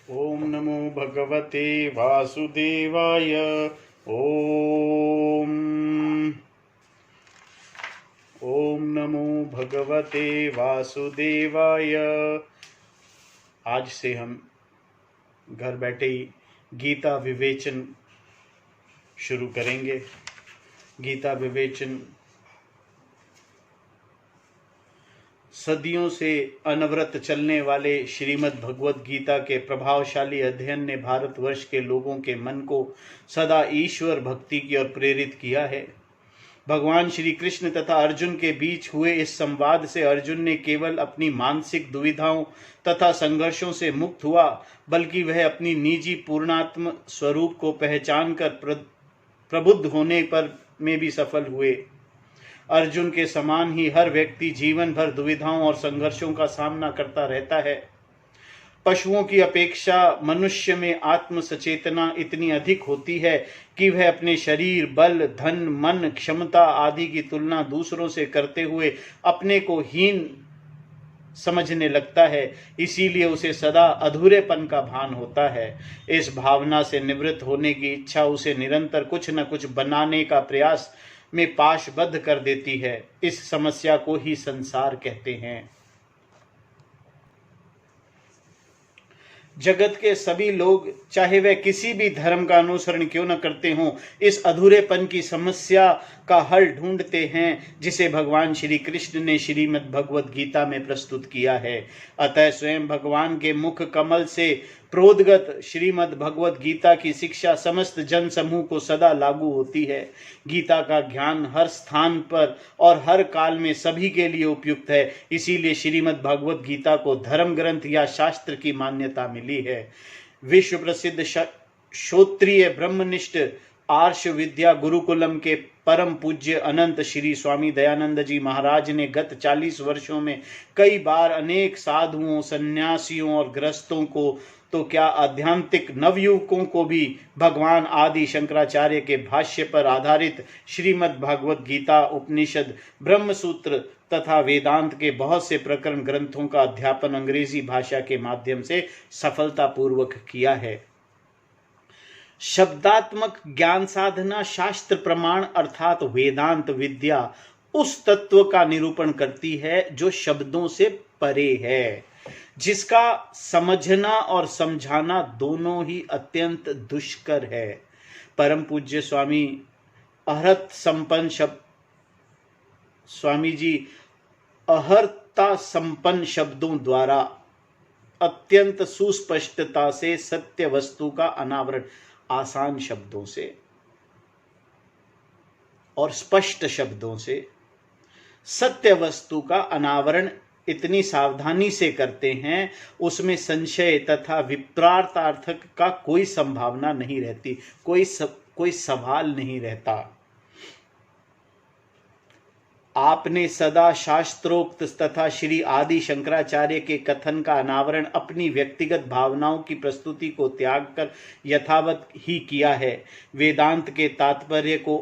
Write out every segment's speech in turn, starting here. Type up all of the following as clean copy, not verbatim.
ओम नमो भगवते वासुदेवाय। ओम ओम नमो भगवते वासुदेवाय। आज से हम घर बैठे ही गीता विवेचन शुरू करेंगे। गीता विवेचन सदियों से अनवरत चलने वाले श्रीमद् भगवत गीता के प्रभावशाली अध्ययन ने भारतवर्ष के लोगों के मन को सदा ईश्वर भक्ति की ओर प्रेरित किया है। भगवान श्री कृष्ण तथा अर्जुन के बीच हुए इस संवाद से अर्जुन ने केवल अपनी मानसिक दुविधाओं तथा संघर्षों से मुक्त हुआ, बल्कि वह अपनी निजी पूर्णात्म स्वरूप को पहचान कर प्रबुद्ध होने पर में भी सफल हुए। अर्जुन के समान ही हर व्यक्ति जीवन भर दुविधाओं और संघर्षों का सामना करता रहता है। पशुओं की अपेक्षा मनुष्य में आत्म सचेतना इतनी अधिक होती है कि वह अपने शरीर, बल, धन, मन, क्षमता आदि की तुलना दूसरों से करते हुए अपने को हीन समझने लगता है। इसीलिए उसे सदा अधूरेपन का भान होता है। इस भावना से निवृत्त होने की इच्छा उसे निरंतर कुछ न कुछ बनाने का प्रयास में पाशबद्ध कर देती है। इस समस्या को ही संसार कहते हैं। जगत के सभी लोग, चाहे वह किसी भी धर्म का अनुसरण क्यों न करते हों, इस अधूरेपन की समस्या का हल ढूंढते हैं, जिसे भगवान श्री कृष्ण ने श्रीमद् भगवत गीता में प्रस्तुत किया है। अतः स्वयं भगवान के मुख कमल से प्रोद्गत श्रीमद् भगवत गीता की शिक्षा समस्त जन समूह को सदा लागू होती है। गीता का ज्ञान हर स्थान पर और हर काल में सभी के लिए उपयुक्त है। इसीलिए श्रीमद् भगवत गीता को धर्म ग्रंथ या शास्त्र की मान्यता मिली है। विश्व प्रसिद्ध श्रोत्रिय ब्रह्मनिष्ठ आर्ष विद्या गुरुकुलम के परम पूज्य अनंत श्री स्वामी दयानंद जी महाराज ने गत 40 वर्षों में कई बार अनेक साधुओं, सन्यासियों और गृहस्थों को तो क्या आध्यात्मिक नवयुवकों को भी भगवान आदि शंकराचार्य के भाष्य पर आधारित श्रीमद् भागवत गीता, उपनिषद, ब्रह्मसूत्र तथा वेदांत के बहुत से प्रकरण ग्रंथों का अध्यापन अंग्रेजी भाषा के माध्यम से सफलतापूर्वक किया है। शब्दात्मक ज्ञान साधना शास्त्र प्रमाण अर्थात वेदांत विद्या उस तत्व का निरूपण करती है जो शब्दों से परे है, जिसका समझना और समझाना दोनों ही अत्यंत दुष्कर है। परम पूज्य स्वामी अहर्त संपन्न स्वामी जी अहर्ता संपन्न शब्दों द्वारा अत्यंत सुस्पष्टता से सत्य वस्तु का अनावरण, आसान शब्दों से और स्पष्ट शब्दों से सत्य वस्तु का अनावरण इतनी सावधानी से करते हैं, उसमें संशय तथा विपरीतार्थक का कोई संभावना नहीं रहती, कोई सवाल नहीं रहता। आपने सदा शास्त्रोक्त तथा श्री आदि शंकराचार्य के कथन का अनावरण अपनी व्यक्तिगत भावनाओं की प्रस्तुति को त्याग कर यथावत ही किया है। वेदांत के तात्पर्य को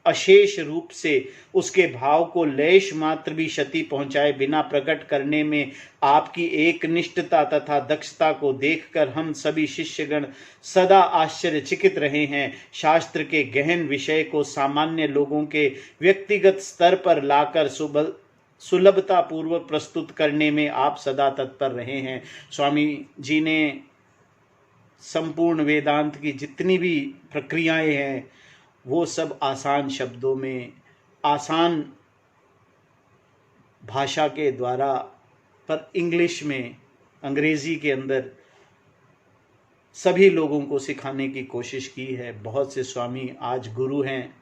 अशेष रूप से उसके भाव को लेश मात्र भी क्षति पहुंचाए बिना प्रकट करने में आपकी एकनिष्ठता तथा दक्षता को देखकर हम सभी शिष्यगण सदा आश्चर्यचकित रहे हैं। शास्त्र के गहन विषय को सामान्य लोगों के व्यक्तिगत स्तर पर लाकर सुलभता पूर्वक प्रस्तुत करने में आप सदा तत्पर रहे हैं। स्वामी जी ने संपूर्ण वेदांत की जितनी भी प्रक्रियाएं हैं वो सब आसान शब्दों में, आसान भाषा के द्वारा, पर इंग्लिश में, अंग्रेजी के अंदर सभी लोगों को सिखाने की कोशिश की है। बहुत से स्वामी आज गुरु हैं।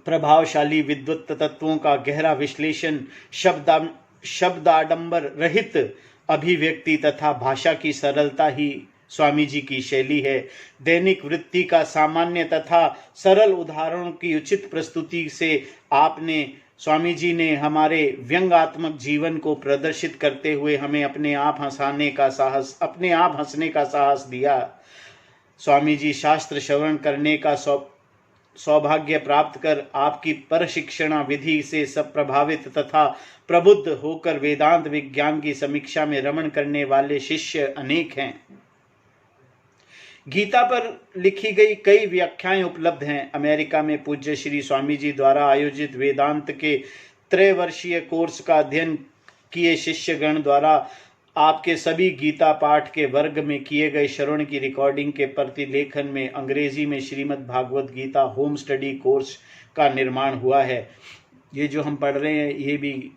प्रभावशाली विद्वत तत्वों का गहरा विश्लेषण, शब्दाडंबर रहित अभिव्यक्ति तथा भाषा की सरलता ही स्वामी जी की शैली है। दैनिक वृत्ति का सामान्य तथा सरल उदाहरणों की उचित प्रस्तुति से आपने, स्वामी जी ने हमारे व्यंग्यात्मक जीवन को प्रदर्शित करते हुए हमें अपने आप हंसने का साहस दिया। स्वामी जी शास्त्र श्रवण करने का सौभाग्य प्राप्त कर आपकी प्रशिक्षणा विधि से सब प्रभावित तथा प्रबुद्ध होकर वेदांत विज्ञान की समीक्षा में रमण करने वाले शिष्य अनेक हैं। गीता पर लिखी गई कई व्याख्याएं उपलब्ध हैं। अमेरिका में पूज्य श्री स्वामी जी द्वारा आयोजित वेदांत के त्रैवर्षीय कोर्स का अध्ययन किए शिष्यगण द्वारा आपके सभी गीता पाठ के वर्ग में किए गए श्रवण की रिकॉर्डिंग के प्रतिलेखन में अंग्रेजी में Shrimad Bhagavad Gita home study course का निर्माण हुआ है। ये जो हम पढ़ रहे हैं ये भी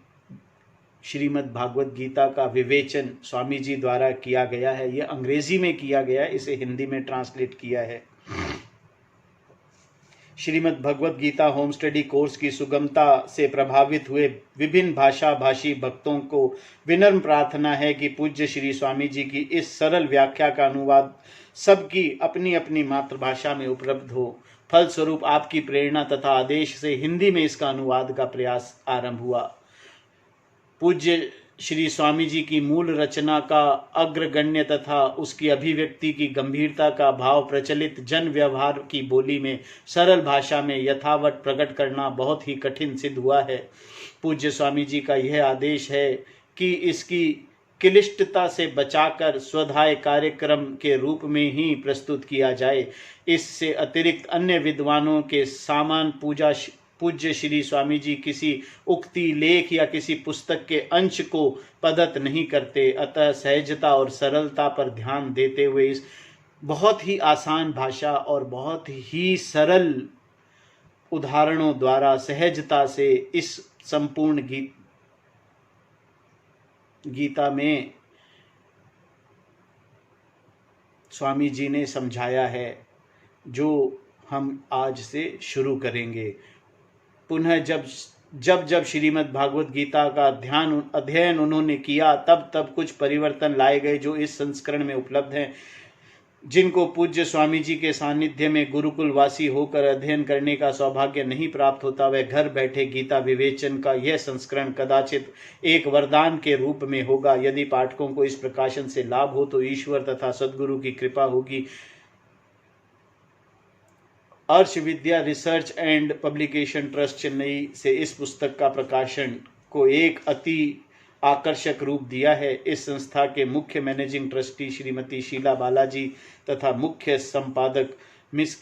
श्रीमद् भागवत गीता का विवेचन स्वामी जी द्वारा किया गया है। ये अंग्रेजी में किया गया है, इसे हिंदी में ट्रांसलेट किया है। Shrimad Bhagavad Gita home study course की सुगमता से प्रभावित हुए विभिन्न भाषा भाषी भक्तों को विनम्र प्रार्थना है कि पूज्य श्री स्वामी जी की इस सरल व्याख्या का अनुवाद सबकी अपनी अपनी मातृभाषा में उपलब्ध हो। फलस्वरूप आपकी प्रेरणा तथा आदेश से हिंदी में इसका अनुवाद का प्रयास आरंभ हुआ। पूज्य श्री स्वामी जी की मूल रचना का अग्रगण्य तथा उसकी अभिव्यक्ति की गंभीरता का भाव प्रचलित जन व्यवहार की बोली में सरल भाषा में यथावत प्रकट करना बहुत ही कठिन सिद्ध हुआ है। पूज्य स्वामी जी का यह आदेश है कि इसकी क्लिष्टता से बचाकर स्वधाय कार्यक्रम के रूप में ही प्रस्तुत किया जाए। इससे अतिरिक्त अन्य विद्वानों के सामान पूज्य श्री स्वामी जी किसी उक्ति लेख या किसी पुस्तक के अंश को पदत नहीं करते। अतः सहजता और सरलता पर ध्यान देते हुए इस बहुत ही आसान भाषा और बहुत ही सरल उदाहरणों द्वारा सहजता से इस संपूर्ण गीता में स्वामी जी ने समझाया है, जो हम आज से शुरू करेंगे। पुनः जब श्रीमद् भागवत गीता का अध्ययन उन्होंने किया तब कुछ परिवर्तन लाए गए जो इस संस्करण में उपलब्ध हैं। जिनको पूज्य स्वामी जी के सानिध्य में गुरुकुलवासी होकर अध्ययन करने का सौभाग्य नहीं प्राप्त होता, वह घर बैठे गीता विवेचन का यह संस्करण कदाचित एक वरदान के रूप में होगा। यदि पाठकों को इस प्रकाशन से लाभ हो तो ईश्वर तथा सद्गुरु की कृपा होगी। Arsha Vidya research and publication trust Chennai से इस पुस्तक का प्रकाशन को एक अति आकर्षक रूप दिया है। इस संस्था के मुख्य मैनेजिंग ट्रस्टी श्रीमती शीला बालाजी तथा मुख्य संपादक मिस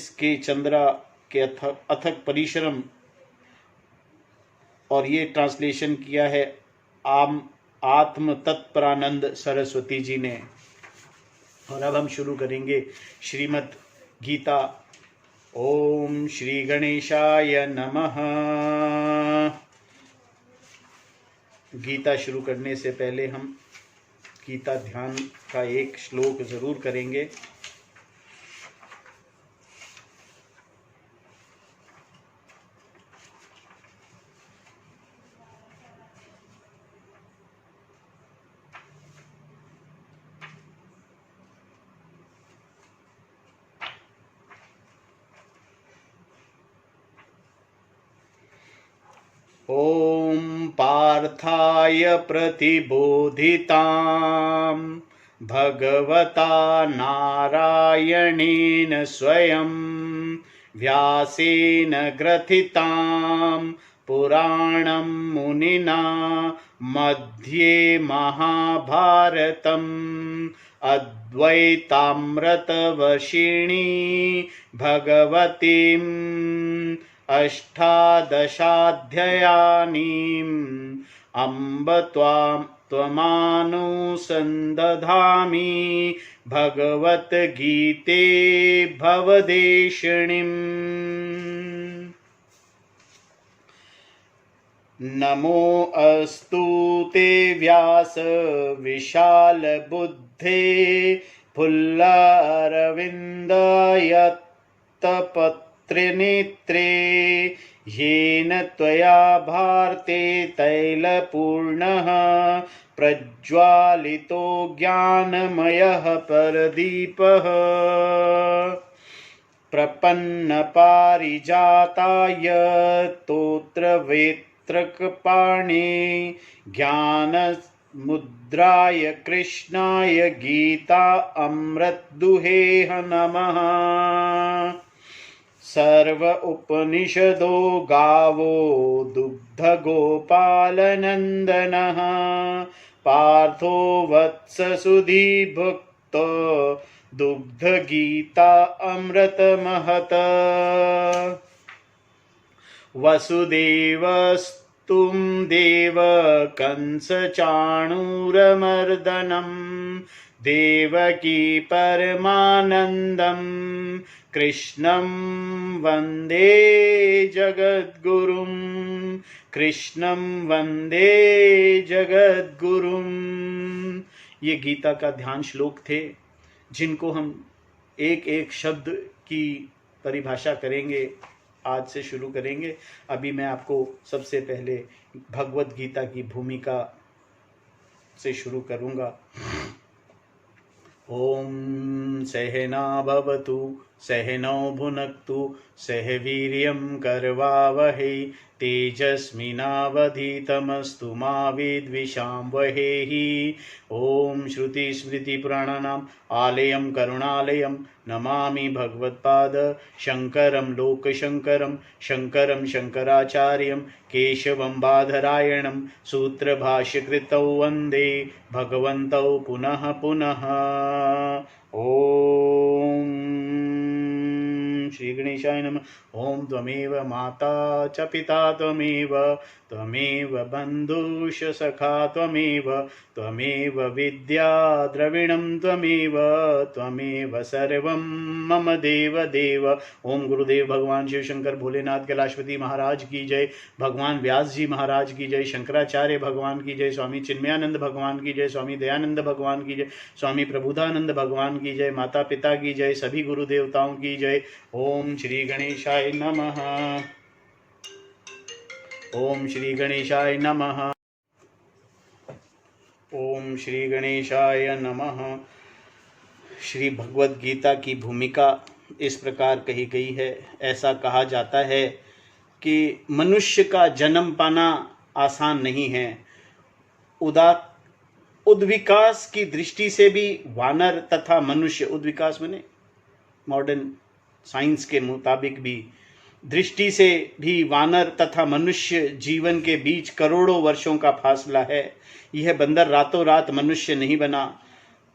के चंद्रा के अथक परिश्रम और ये ट्रांसलेशन किया है आत्म तत्परानंद सरस्वती जी ने। और अब हम शुरू करेंगे श्रीमद् गीता। ओम श्री गणेशाय नमः। गीता शुरू करने से पहले हम गीता ध्यान का एक श्लोक जरूर करेंगे। ॐ पार्थाय प्रतिबोधितां भगवता नारायणेन स्वयं व्यासेन ग्रथितां पुराणं मुनिना मध्ये महाभारतम् अद्वैतामृतवर्षिणी भगवतीम् अष्टादशाध्यायानीम् अम्ब त्वमानुसन्दधामि भगवद्गीते भवदेशिणीम्। नमो अस्तु ते व्यास विशाल बुद्धे फुल्लारविन्दयत्तपत्रिनेत्रे येन त्वया भारते तैलपूर्णः प्रज्वालितो ज्ञानमयः परदीपः प्रपन्नपारिजाताय तोत्रवेत्रकपाणे ज्ञानमुद्राय कृष्णाय गीता अमृतदुहे नमः। सर्व उपनिषदो गावो दुग्ध गोपालनन्दनः पार्थो वत्स सुधीभुक्त दुग्ध गीता अमृत महत वसुदेवस्तुं देव कंस चाणूरमर्दनं देवकी परमानन्दं कृष्णं वन्दे जगद्गुरुं कृष्णं वन्दे जगद्गुरुं। ये गीता का ध्यान श्लोक थे जिनको हम एक एक शब्द की परिभाषा करेंगे, आज से शुरू करेंगे। अभी मैं आपको सबसे पहले भगवत गीता की भूमिका से शुरू करूंगा। ओम सहना भवतु सहनौ भुनक्तु सह वीर्यं करवावहै तेजस्विनावधीतमस्तु मा विद्विषावहै। ओम श्रुति स्मृति पुराणानाम् आलयं करुणालयं नमामि भगवत्पाद शंकरं लोकशंकरं शंकरं शंकराचार्यं केशवं बादरायणं सूत्रभाष्यकृतौ वन्दे भगवन्तौ पुनः पुनः। ओम श्री गणेशाय नमः। ओम त्वमेव माता च पिता त्वमेव त्वमेव बन्धुश्च सखा त्वमेव त्वमेव विद्या द्रविणं त्वमेव त्वमेव सर्वं मम देव देव। ओम गुरुदेव भगवान शिव शंकर भोलेनाथ कैलाशपति महाराज की जय, भगवान व्यास जी महाराज की जय, शंकराचार्य भगवान की जय, स्वामी चिन्मयानंद भगवान की जय, स्वामी दयानंद भगवान की जय, स्वामी प्रबुधानंद भगवान की जय, माता पिता की जय, सभी गुरु देवताओं की जय। ओम श्री गणेशाय नमः। ओम श्री गणेशाय नमः। ओम श्री गणेशाय नमः। श्री भगवद गीता की भूमिका इस प्रकार कही गई है। ऐसा कहा जाता है कि मनुष्य का जन्म पाना आसान नहीं है। उद्विकास की दृष्टि से भी वानर तथा मनुष्य, उद्विकास माने मॉडर्न साइंस के मुताबिक भी दृष्टि से भी वानर तथा मनुष्य जीवन के बीच करोड़ों वर्षों का फासला है। यह बंदर रातों रात मनुष्य नहीं बना।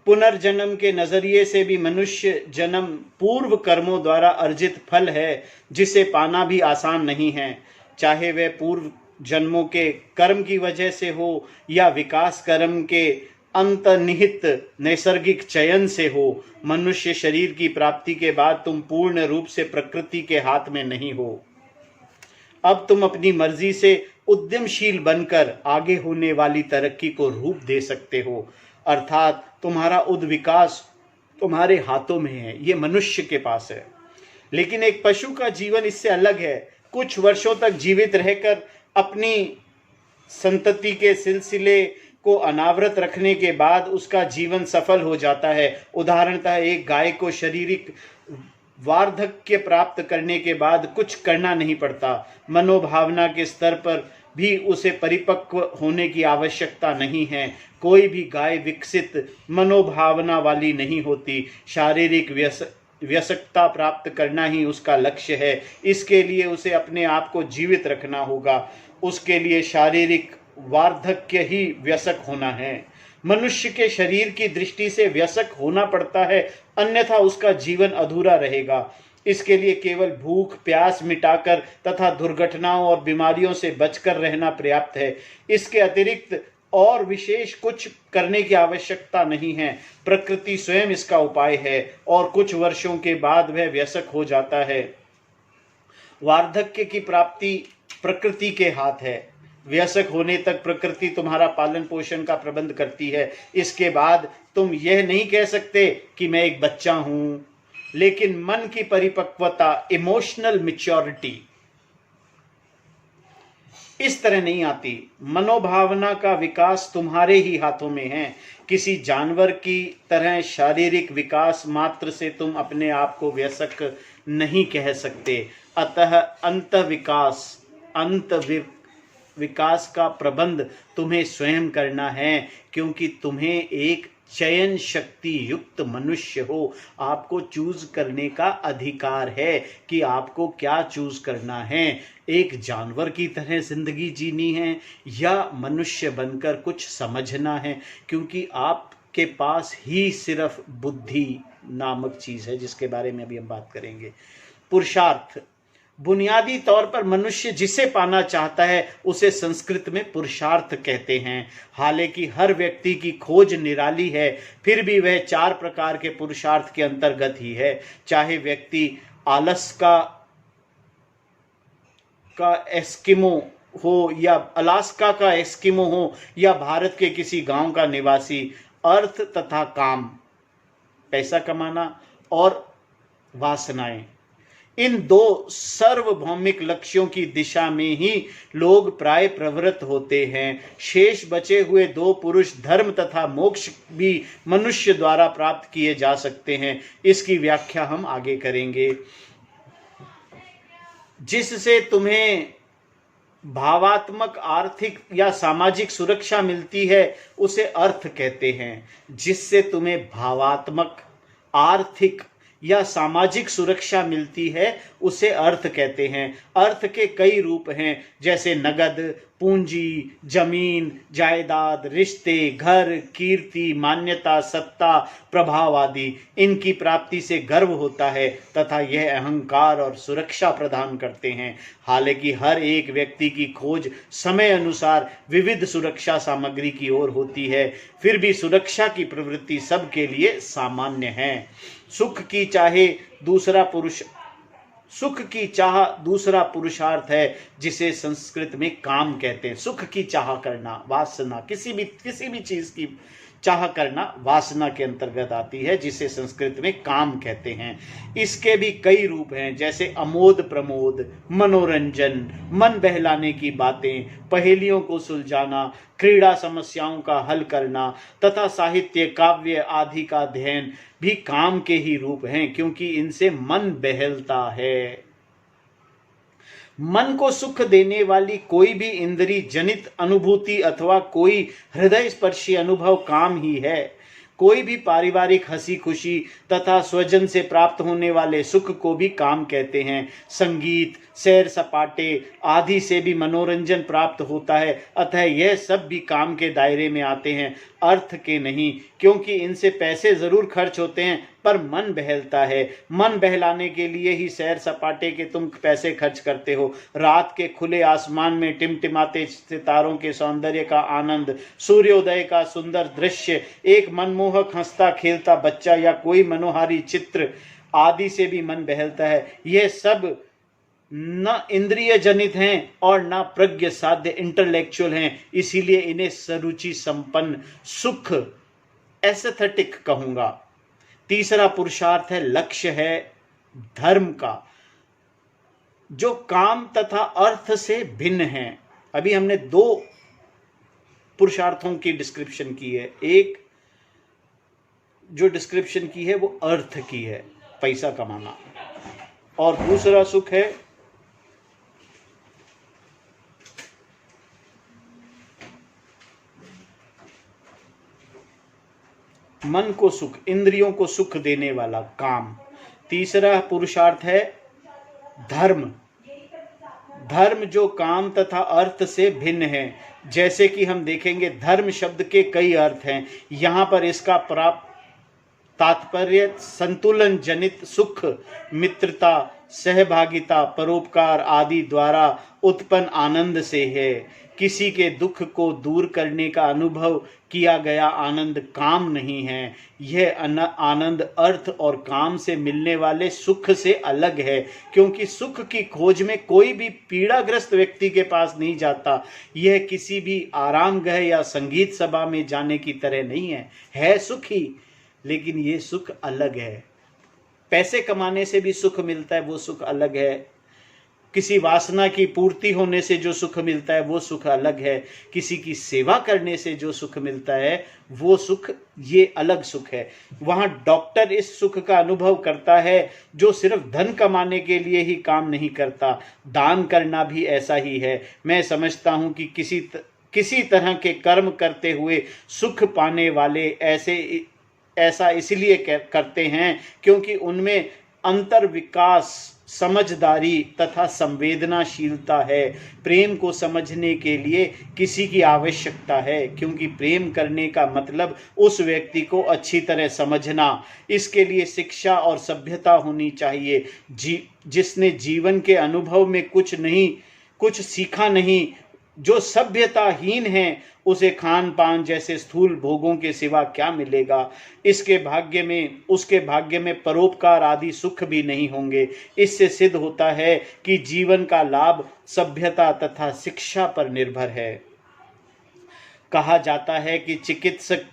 पुनर्जन्म के नजरिए से भी मनुष्य जन्म पूर्व कर्मों द्वारा अर्जित फल है जिसे पाना भी आसान नहीं है। चाहे वह पूर्व जन्मों के कर्म की वजह से हो या विकास कर्म के अंतर्निहित नैसर्गिक चयन से हो, मनुष्य शरीर की प्राप्ति के बाद तुम पूर्ण रूप से प्रकृति के हाथ में नहीं हो। अब तुम अपनी मर्जी से उद्यमशील बनकर आगे होने वाली तरक्की को रूप दे सकते हो, अर्थात तुम्हारा उद्विकास तुम्हारे हाथों में है, ये मनुष्य के पास है। लेकिन एक पशु का जीवन इससे अलग है। कुछ वर्षों तक जीवित रहकर अपनी संतति के सिलसिले को अनावृत रखने के बाद उसका जीवन सफल हो जाता है। उदाहरणतः एक गाय को शारीरिक वार्धक्य प्राप्त करने के बाद कुछ करना नहीं पड़ता। मनोभावना के स्तर पर भी उसे परिपक्व होने की आवश्यकता नहीं है। कोई भी गाय विकसित मनोभावना वाली नहीं होती। शारीरिक व्यसकता प्राप्त करना ही उसका लक्ष्य है। इसके लिए उसे अपने आप को जीवित रखना होगा। उसके लिए शारीरिक वार्धक्य ही व्यसक होना है। मनुष्य के शरीर की दृष्टि से व्यसक होना पड़ता है, अन्यथा उसका जीवन अधूरा रहेगा। इसके लिए केवल भूख प्यास मिटाकर तथा दुर्घटनाओं और बीमारियों से बचकर रहना पर्याप्त है। इसके अतिरिक्त और विशेष कुछ करने की आवश्यकता नहीं है। प्रकृति स्वयं इसका उपाय है और कुछ वर्षों के बाद वह व्यसक हो जाता है। वार्धक्य की प्राप्ति प्रकृति के हाथ है। व्यसक होने तक प्रकृति तुम्हारा पालन पोषण का प्रबंध करती है। इसके बाद तुम यह नहीं कह सकते कि मैं एक बच्चा हूं, लेकिन मन की परिपक्वता, इमोशनल मैच्योरिटी इस तरह नहीं आती। मनोभावना का विकास तुम्हारे ही हाथों में है। किसी जानवर की तरह शारीरिक विकास मात्र से तुम अपने आप को व्यसक नहीं कह सकते। अतः अंत विकास का प्रबंध तुम्हें स्वयं करना है, क्योंकि तुम्हें एक चयन शक्ति युक्त मनुष्य हो। आपको चूज करने का अधिकार है कि आपको क्या चूज करना है, एक जानवर की तरह जिंदगी जीनी है या मनुष्य बनकर कुछ समझना है, क्योंकि आपके पास ही सिर्फ बुद्धि नामक चीज है, जिसके बारे में अभी हम बात करेंगे। पुरुषार्थ, बुनियादी तौर पर मनुष्य जिसे पाना चाहता है उसे संस्कृत में पुरुषार्थ कहते हैं। हालांकि हर व्यक्ति की खोज निराली है, फिर भी वह 4 प्रकार के पुरुषार्थ के अंतर्गत ही है। चाहे व्यक्ति अलास्का का एस्किमो हो या भारत के किसी गांव का निवासी, अर्थ तथा काम, पैसा कमाना और वासनाएं, इन 2 सार्वभौमिक लक्ष्यों की दिशा में ही लोग प्राय प्रवृत्त होते हैं। शेष बचे हुए 2 पुरुष धर्म तथा मोक्ष भी मनुष्य द्वारा प्राप्त किए जा सकते हैं। इसकी व्याख्या हम आगे करेंगे। जिससे तुम्हें भावात्मक, आर्थिक या सामाजिक सुरक्षा मिलती है उसे अर्थ कहते हैं। जिससे तुम्हें भावात्मक, आर्थिक या सामाजिक सुरक्षा मिलती है उसे अर्थ कहते हैं। अर्थ के कई रूप हैं, जैसे नगद, पूंजी, जमीन, जायदाद, रिश्ते, घर, कीर्ति, मान्यता, सत्ता, प्रभाव आदि। इनकी प्राप्ति से गर्व होता है तथा यह अहंकार और सुरक्षा प्रदान करते हैं। हालांकि हर एक व्यक्ति की खोज समय अनुसार विविध सुरक्षा सामग्री की ओर होती है, फिर भी सुरक्षा की प्रवृत्ति सबके लिए सामान्य है। सुख की चाह दूसरा पुरुषार्थ है, जिसे संस्कृत में काम कहते हैं। सुख की चाह करना, वासना, किसी भी चीज की चाह करना वासना के अंतर्गत आती है, जिसे संस्कृत में काम कहते हैं। इसके भी कई रूप हैं, जैसे अमोद प्रमोद, मनोरंजन, मन बहलाने की बातें, पहेलियों को सुलझाना, क्रीड़ा समस्याओं का हल करना तथा साहित्य, काव्य आदि का अध्ययन भी काम के ही रूप हैं, क्योंकि इनसे मन बहलता है। मन को सुख देने वाली कोई भी इंद्रिय जनित अनुभूति अथवा कोई हृदय स्पर्शी अनुभव काम ही है। कोई भी पारिवारिक हंसी खुशी तथा स्वजन से प्राप्त होने वाले सुख को भी काम कहते हैं। संगीत, सैर सपाटे आदि से भी मनोरंजन प्राप्त होता है, अतः यह सब भी काम के दायरे में आते हैं, अर्थ के नहीं, क्योंकि इनसे पैसे जरूर खर्च होते हैं पर मन बहलता है। मन बहलाने के लिए ही सैर सपाटे के तुम पैसे खर्च करते हो। रात के खुले आसमान में टिमटिमाते सितारों के सौंदर्य का आनंद, सूर्योदय का सुंदर दृश्य, एक मनमोहक हंसता खेलता बच्चा या कोई मनोहारी चित्र आदि से भी मन बहलता है। यह सब न इंद्रिय जनित हैं और न प्रज्ञ साध्य इंटेलेक्चुअल हैं, इसीलिए इन्हें सरुचि संपन्न सुख, एस्थेटिक कहूंगा। तीसरा पुरुषार्थ है, लक्ष्य है धर्म का, जो काम तथा अर्थ से भिन्न है। अभी हमने 2 पुरुषार्थों की डिस्क्रिप्शन की है। एक जो डिस्क्रिप्शन की है वो अर्थ की है, पैसा कमाना, और दूसरा सुख है मन को सुख, इंद्रियों को सुख देने वाला काम। तीसरा पुरुषार्थ है धर्म। धर्म जो काम तथा अर्थ से भिन्न है। जैसे कि हम देखेंगे, धर्म शब्द के कई अर्थ हैं। यहाँ पर इसका प्राप्त तात्पर्य संतुलन जनित सुख, मित्रता, सहभागिता, परोपकार आदि द्वारा उत्पन्न आनंद से है। किसी के दुख को दूर करने का अनुभव किया गया आनंद काम नहीं है। यह आनंद अर्थ और काम से मिलने वाले सुख से अलग है, क्योंकि सुख की खोज में कोई भी पीड़ाग्रस्त व्यक्ति के पास नहीं जाता। यह किसी भी आरामगृह या संगीत सभा में जाने की तरह नहीं है सुख ही, लेकिन ये सुख अलग है। पैसे कमाने से भी सुख मिलता है, वो सुख अलग है। किसी वासना की पूर्ति होने से जो सुख मिलता है वो सुख अलग है। किसी की सेवा करने से जो सुख मिलता है वो सुख, ये अलग सुख है। वहाँ डॉक्टर इस सुख का अनुभव करता है जो सिर्फ धन कमाने के लिए ही काम नहीं करता। दान करना भी ऐसा ही है। मैं समझता हूँ कि किसी तरह के कर्म करते हुए सुख पाने वाले ऐसा इसलिए करते हैं क्योंकि उनमें अंतर विकास, समझदारी तथा संवेदनाशीलता है। प्रेम को समझने के लिए किसी की आवश्यकता है, क्योंकि प्रेम करने का मतलब उस व्यक्ति को अच्छी तरह समझना। इसके लिए शिक्षा और सभ्यता होनी चाहिए। जिसने जीवन के अनुभव में कुछ सीखा नहीं, जो सभ्यताहीन है, उसे खान पान जैसे स्थूल भोगों के सिवा क्या मिलेगा। उसके भाग्य में परोपकार आदि सुख भी नहीं होंगे। इससे सिद्ध होता है कि जीवन का लाभ सभ्यता तथा शिक्षा पर निर्भर है। कहा जाता है कि चिकित्सक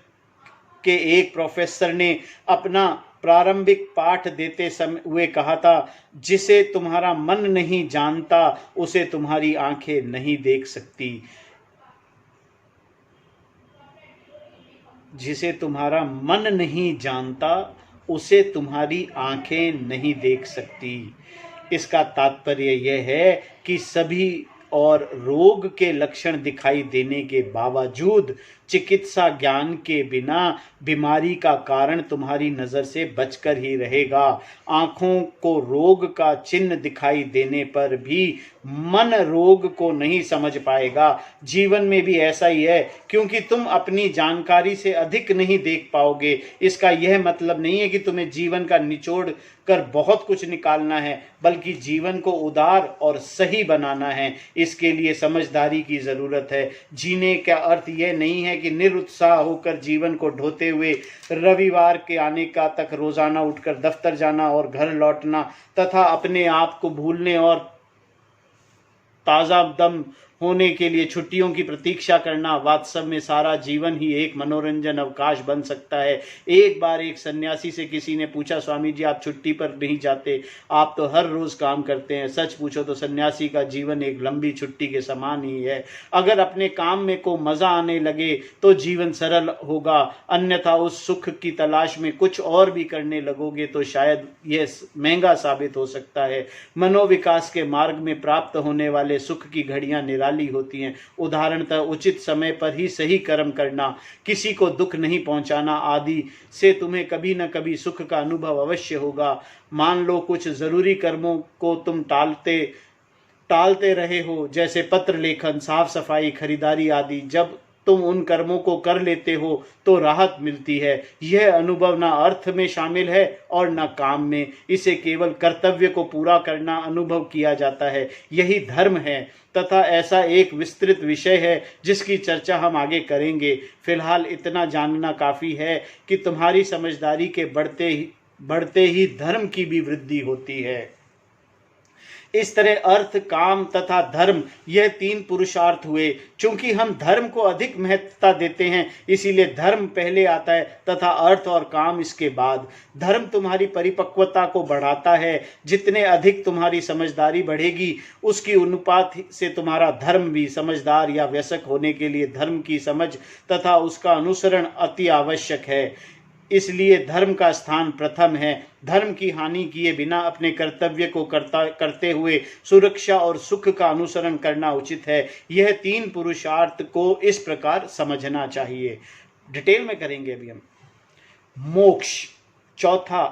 के एक प्रोफेसर ने अपना प्रारंभिक पाठ देते हुए कहा था, जिसे तुम्हारा मन नहीं जानता उसे तुम्हारी आंखें नहीं देख सकती। जिसे तुम्हारा मन नहीं जानता उसे तुम्हारी आंखें नहीं देख सकती। इसका तात्पर्य यह है कि सभी और रोग के लक्षण दिखाई देने के बावजूद चिकित्सा ज्ञान के बिना बीमारी का कारण तुम्हारी नजर से बचकर ही रहेगा। आंखों को रोग का चिन्ह दिखाई देने पर भी मन रोग को नहीं समझ पाएगा। जीवन में भी ऐसा ही है, क्योंकि तुम अपनी जानकारी से अधिक नहीं देख पाओगे। इसका यह मतलब नहीं है कि तुम्हें जीवन का निचोड़ कर बहुत कुछ निकालना है, बल्कि जीवन को उदार और सही बनाना है। इसके लिए समझदारी की जरूरत है। जीने का अर्थ यह नहीं है कि निरुत्साह होकर जीवन को ढोते हुए रविवार के आने का तक रोजाना उठकर दफ्तर जाना और घर लौटना तथा अपने आप को भूलने और ताजा दम होने के लिए छुट्टियों की प्रतीक्षा करना। वास्तव में सारा जीवन ही एक मनोरंजन अवकाश बन सकता है। एक बार एक सन्यासी से किसी ने पूछा, स्वामी जी आप छुट्टी पर नहीं जाते, आप तो हर रोज काम करते हैं। सच पूछो तो सन्यासी का जीवन एक लंबी छुट्टी के समान ही है। अगर अपने काम में को मजा आने लगे तो जीवन सरल होगा, अन्यथा उस सुख की तलाश में कुछ और भी करने लगोगे तो शायद यह महंगा साबित हो सकता है। मनोविकास के मार्ग में प्राप्त होने वाले सुख की घड़ियां निराली होती हैं। उदाहरणतः उचित समय पर ही सही कर्म करना, किसी को दुख नहीं पहुंचाना आदि से तुम्हें कभी न कभी सुख का अनुभव अवश्य होगा। मान लो कुछ जरूरी कर्मों को तुम टालते रहे हो, जैसे पत्र लेखन, साफ सफाई, खरीदारी आदि। जब तुम उन कर्मों को कर लेते हो तो राहत मिलती है। यह अनुभव ना अर्थ में शामिल है और ना काम में। इसे केवल कर्तव्य को पूरा करना अनुभव किया जाता है। यही धर्म है तथा ऐसा एक विस्तृत विषय है जिसकी चर्चा हम आगे करेंगे। फिलहाल इतना जानना काफी है कि तुम्हारी समझदारी के बढ़ते ही धर्म की भी वृद्धि होती है। इस तरह अर्थ, काम तथा धर्म यह तीन पुरुषार्थ हुए। चूंकि हम धर्म को अधिक महत्वता देते हैं, इसीलिए धर्म पहले आता है तथा अर्थ और काम इसके बाद। धर्म तुम्हारी परिपक्वता को बढ़ाता है। जितने अधिक तुम्हारी समझदारी बढ़ेगी, उसकी अनुपात से तुम्हारा धर्म भी। समझदार या वयस्क होने के लिए धर्म की समझ तथा उसका अनुसरण अति आवश्यक है। इसलिए धर्म का स्थान प्रथम है। धर्म की हानि किए बिना अपने कर्तव्य को करते हुए सुरक्षा और सुख का अनुसरण करना उचित है। यह तीन पुरुषार्थ को इस प्रकार समझना चाहिए। डिटेल में करेंगे अभी हम। मोक्ष चौथा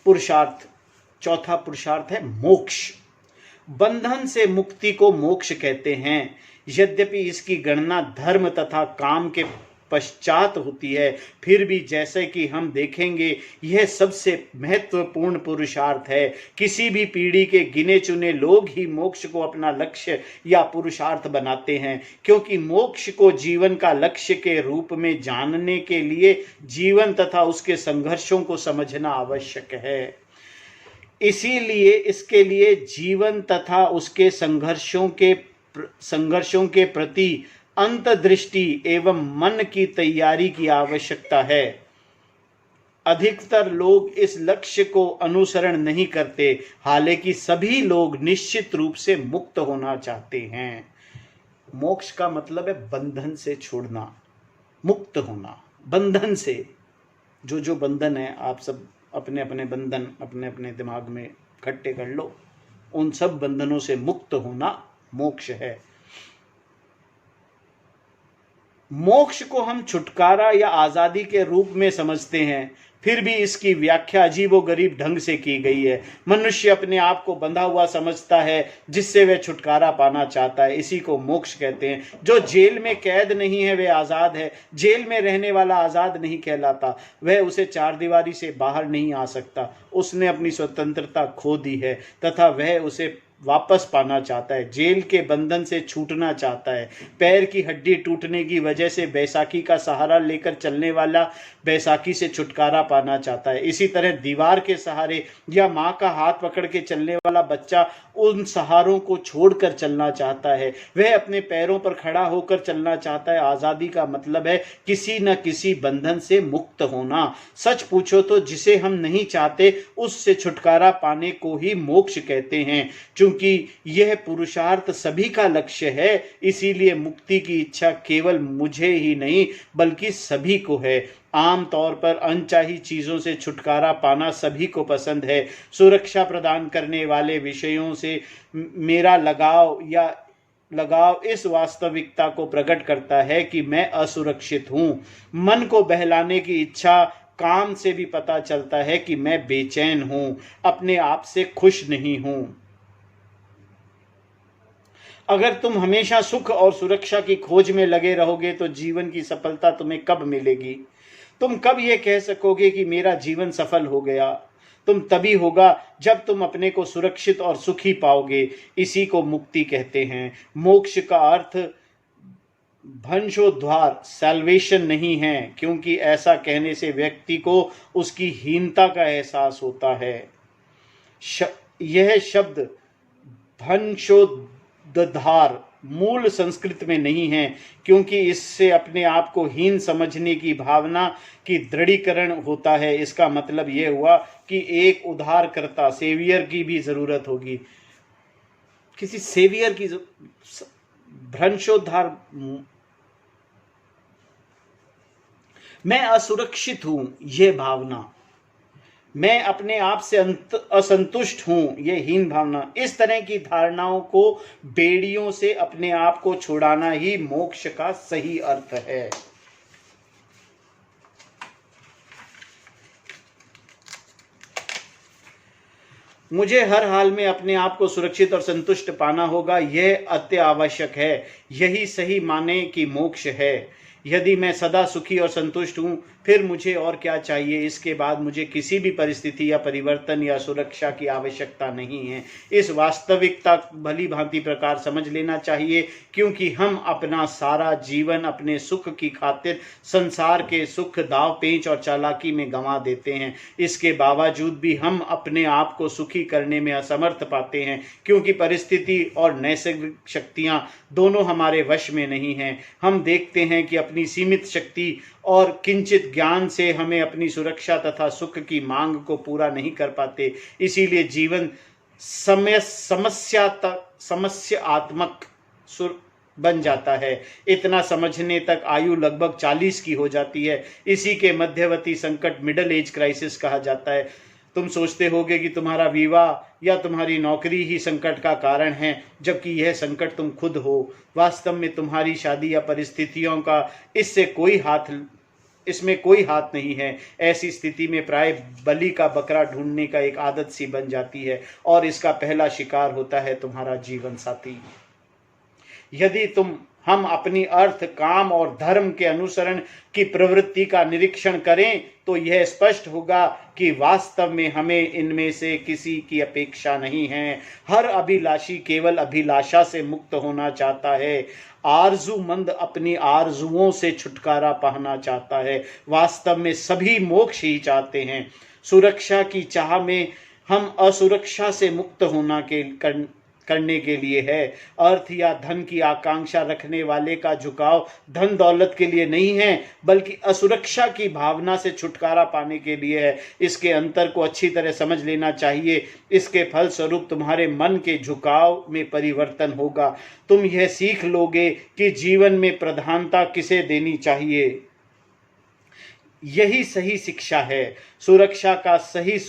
पुरुषार्थ है मोक्ष। बंधन से मुक्ति को मोक्ष कहते हैं। यद्यपि इसकी गणना धर्म तथा काम के पश्चात होती है, फिर भी जैसे कि हम देखेंगे यह सबसे महत्वपूर्ण पुरुषार्थ है। किसी भी पीढ़ी के गिने चुने लोग ही मोक्ष को अपना लक्ष्य या पुरुषार्थ बनाते हैं, क्योंकि मोक्ष को जीवन का लक्ष्य के रूप में जानने के लिए जीवन तथा उसके संघर्षों को समझना आवश्यक है। इसीलिए इसके लिए जीवन तथा उसके संघर्षों के प्रति अंतर्दृष्टि एवं मन की तैयारी की आवश्यकता है। अधिकतर लोग इस लक्ष्य को अनुसरण नहीं करते, हालांकि सभी लोग निश्चित रूप से मुक्त होना चाहते हैं। मोक्ष का मतलब है बंधन से छोड़ना, मुक्त होना। बंधन से जो बंधन है, आप सब अपने अपने बंधन अपने अपने दिमाग में इकट्ठे कर लो। उन सब बंधनों से मुक्त होना मोक्ष है। मोक्ष को हम छुटकारा या आजादी के रूप में समझते हैं, फिर भी इसकी व्याख्या अजीबोगरीब ढंग से की गई है। मनुष्य अपने आप को बंधा हुआ समझता है जिससे वह छुटकारा पाना चाहता है, इसी को मोक्ष कहते हैं। जो जेल में कैद नहीं है वह आजाद है। जेल में रहने वाला आजाद नहीं कहलाता, वह उसे चारदीवारी से बाहर नहीं आ सकता। उसने अपनी स्वतंत्रता खो दी है तथा वह उसे वापस पाना चाहता है, जेल के बंधन से छूटना चाहता है। पैर की हड्डी टूटने की वजह से बैसाखी का सहारा लेकर चलने वाला बैसाखी से छुटकारा पाना चाहता है। इसी तरह दीवार के सहारे या माँ का हाथ पकड़ के चलने वाला बच्चा उन सहारों को छोड़कर चलना चाहता है, वह अपने पैरों पर खड़ा होकर चलना चाहता है। आजादी का मतलब है किसी न किसी बंधन से मुक्त होना। सच पूछो तो जिसे हम नहीं चाहते उससे छुटकारा पाने को ही मोक्ष कहते हैं। क्योंकि यह पुरुषार्थ सभी का लक्ष्य है, इसीलिए मुक्ति की इच्छा केवल मुझे ही नहीं बल्कि सभी को है। आम तौर पर अनचाही चीजों से छुटकारा पाना सभी को पसंद है। सुरक्षा प्रदान करने वाले विषयों से मेरा लगाव इस वास्तविकता को प्रकट करता है कि मैं असुरक्षित हूँ। मन को बहलाने की इच्छा काम से भी पता चलता है कि मैं बेचैन हूँ, अपने आप से खुश नहीं हूँ। अगर तुम हमेशा सुख और सुरक्षा की खोज में लगे रहोगे तो जीवन की सफलता तुम्हें कब मिलेगी? तुम कब ये कह सकोगे कि मेरा जीवन सफल हो गया? तुम तभी होगा जब तुम अपने को सुरक्षित और सुखी पाओगे। इसी को मुक्ति कहते हैं। मोक्ष का अर्थ वंशोद्धार सैल्वेशन नहीं है, क्योंकि ऐसा कहने से व्यक्ति को उसकी हीनता का एहसास होता है। यह शब्द वंशोद्धार मूल संस्कृत में नहीं है, क्योंकि इससे अपने आप को हीन समझने की भावना की दृढ़ीकरण होता है। इसका मतलब यह हुआ कि एक उद्धारकर्ता सेवियर की भी जरूरत होगी, किसी सेवियर की। वंशोद्धार, मैं असुरक्षित हूं, यह भावना, मैं अपने आप से असंतुष्ट हूं, यह हीन भावना, इस तरह की धारणाओं को बेड़ियों से अपने आप को छुड़ाना ही मोक्ष का सही अर्थ है। मुझे हर हाल में अपने आप को सुरक्षित और संतुष्ट पाना होगा, यह अति आवश्यक है। यही सही माने कि मोक्ष है। यदि मैं सदा सुखी और संतुष्ट हूँ, फिर मुझे और क्या चाहिए? इसके बाद मुझे किसी भी परिस्थिति या परिवर्तन या सुरक्षा की आवश्यकता नहीं है। इस वास्तविकता भली भांति प्रकार समझ लेना चाहिए, क्योंकि हम अपना सारा जीवन अपने सुख की खातिर संसार के सुख दाव पेंच और चालाकी में गंवा देते हैं। इसके बावजूद भी हम अपने आप को सुखी करने में असमर्थ पाते हैं, क्योंकि परिस्थिति और नैसर्गिक शक्तियां दोनों हमारे वश में नहीं हैं। हम देखते हैं कि अपनी सीमित शक्ति और किंचित ज्ञान से हमें अपनी सुरक्षा तथा सुख की मांग को पूरा नहीं कर पाते। इसीलिए जीवन समस्यात्मक बन जाता है। इतना समझने तक आयु लगभग 40 की हो जाती है। इसी के मध्यवर्ती संकट मिडिल एज क्राइसिस कहा जाता है। तुम सोचते होगे कि तुम्हारा विवाह या तुम्हारी नौकरी ही संकट का कारण है, जबकि यह संकट तुम खुद हो। वास्तव में तुम्हारी शादी या परिस्थितियों का इसमें कोई हाथ नहीं है। ऐसी स्थिति में प्राय बलि का बकरा ढूंढने का एक आदत सी बन जाती है और इसका पहला शिकार होता है तुम्हारा जीवन साथी। यदि हम अपनी अर्थ, काम और धर्म के अनुसरण की प्रवृत्ति का निरीक्षण करें तो यह स्पष्ट होगा कि वास्तव में हमें इनमें से किसी की अपेक्षा नहीं है। हर अभिलाषी केवल अभिलाषा से मुक्त होना चाहता है। आरजूमंद अपनी आरजुओं से छुटकारा पाना चाहता है। वास्तव में सभी मोक्ष ही चाहते हैं। सुरक्षा की चाह में हम असुरक्षा से मुक्त होना करने के लिए है। अर्थ या धन की आकांक्षा रखने वाले का झुकाव धन दौलत के लिए नहीं है, बल्कि असुरक्षा की भावना से छुटकारा पाने के लिए है। इसके अंतर को अच्छी तरह समझ लेना चाहिए। इसके फलस्वरूप तुम्हारे मन के झुकाव में परिवर्तन होगा। तुम यह सीख लोगे कि जीवन में प्रधानता किसे देनी चाहिए। यही सही शिक्षा है। सुरक्षा का सही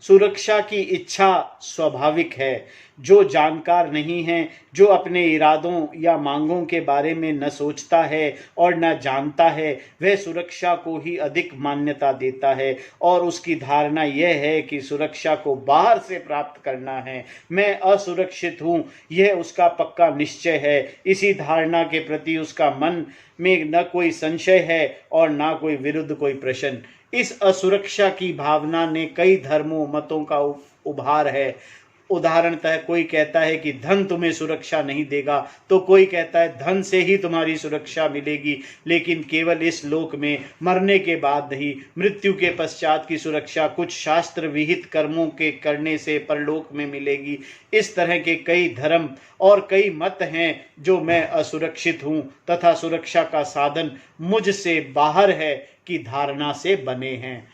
सुरक्षा की इच्छा स्वाभाविक है। जो जानकार नहीं है, जो अपने इरादों या मांगों के बारे में न सोचता है और न जानता है, वह सुरक्षा को ही अधिक मान्यता देता है और उसकी धारणा यह है कि सुरक्षा को बाहर से प्राप्त करना है। मैं असुरक्षित हूँ, यह उसका पक्का निश्चय है। इसी धारणा के प्रति उसका मन में न कोई संशय है और न कोई विरुद्ध कोई प्रश्न। इस असुरक्षा की भावना ने कई धर्मों मतों का उभार है। उदाहरणतः कोई कहता है कि धन तुम्हें सुरक्षा नहीं देगा, तो कोई कहता है धन से ही तुम्हारी सुरक्षा मिलेगी। लेकिन केवल इस लोक में मरने के बाद ही, मृत्यु के पश्चात की सुरक्षा कुछ शास्त्र विहित कर्मों के करने से परलोक में मिलेगी। इस तरह के कई धर्म और कई मत हैं जो मैं असुरक्षित हूँ तथा सुरक्षा का साधन मुझसे बाहर है की धारणा से बने हैं।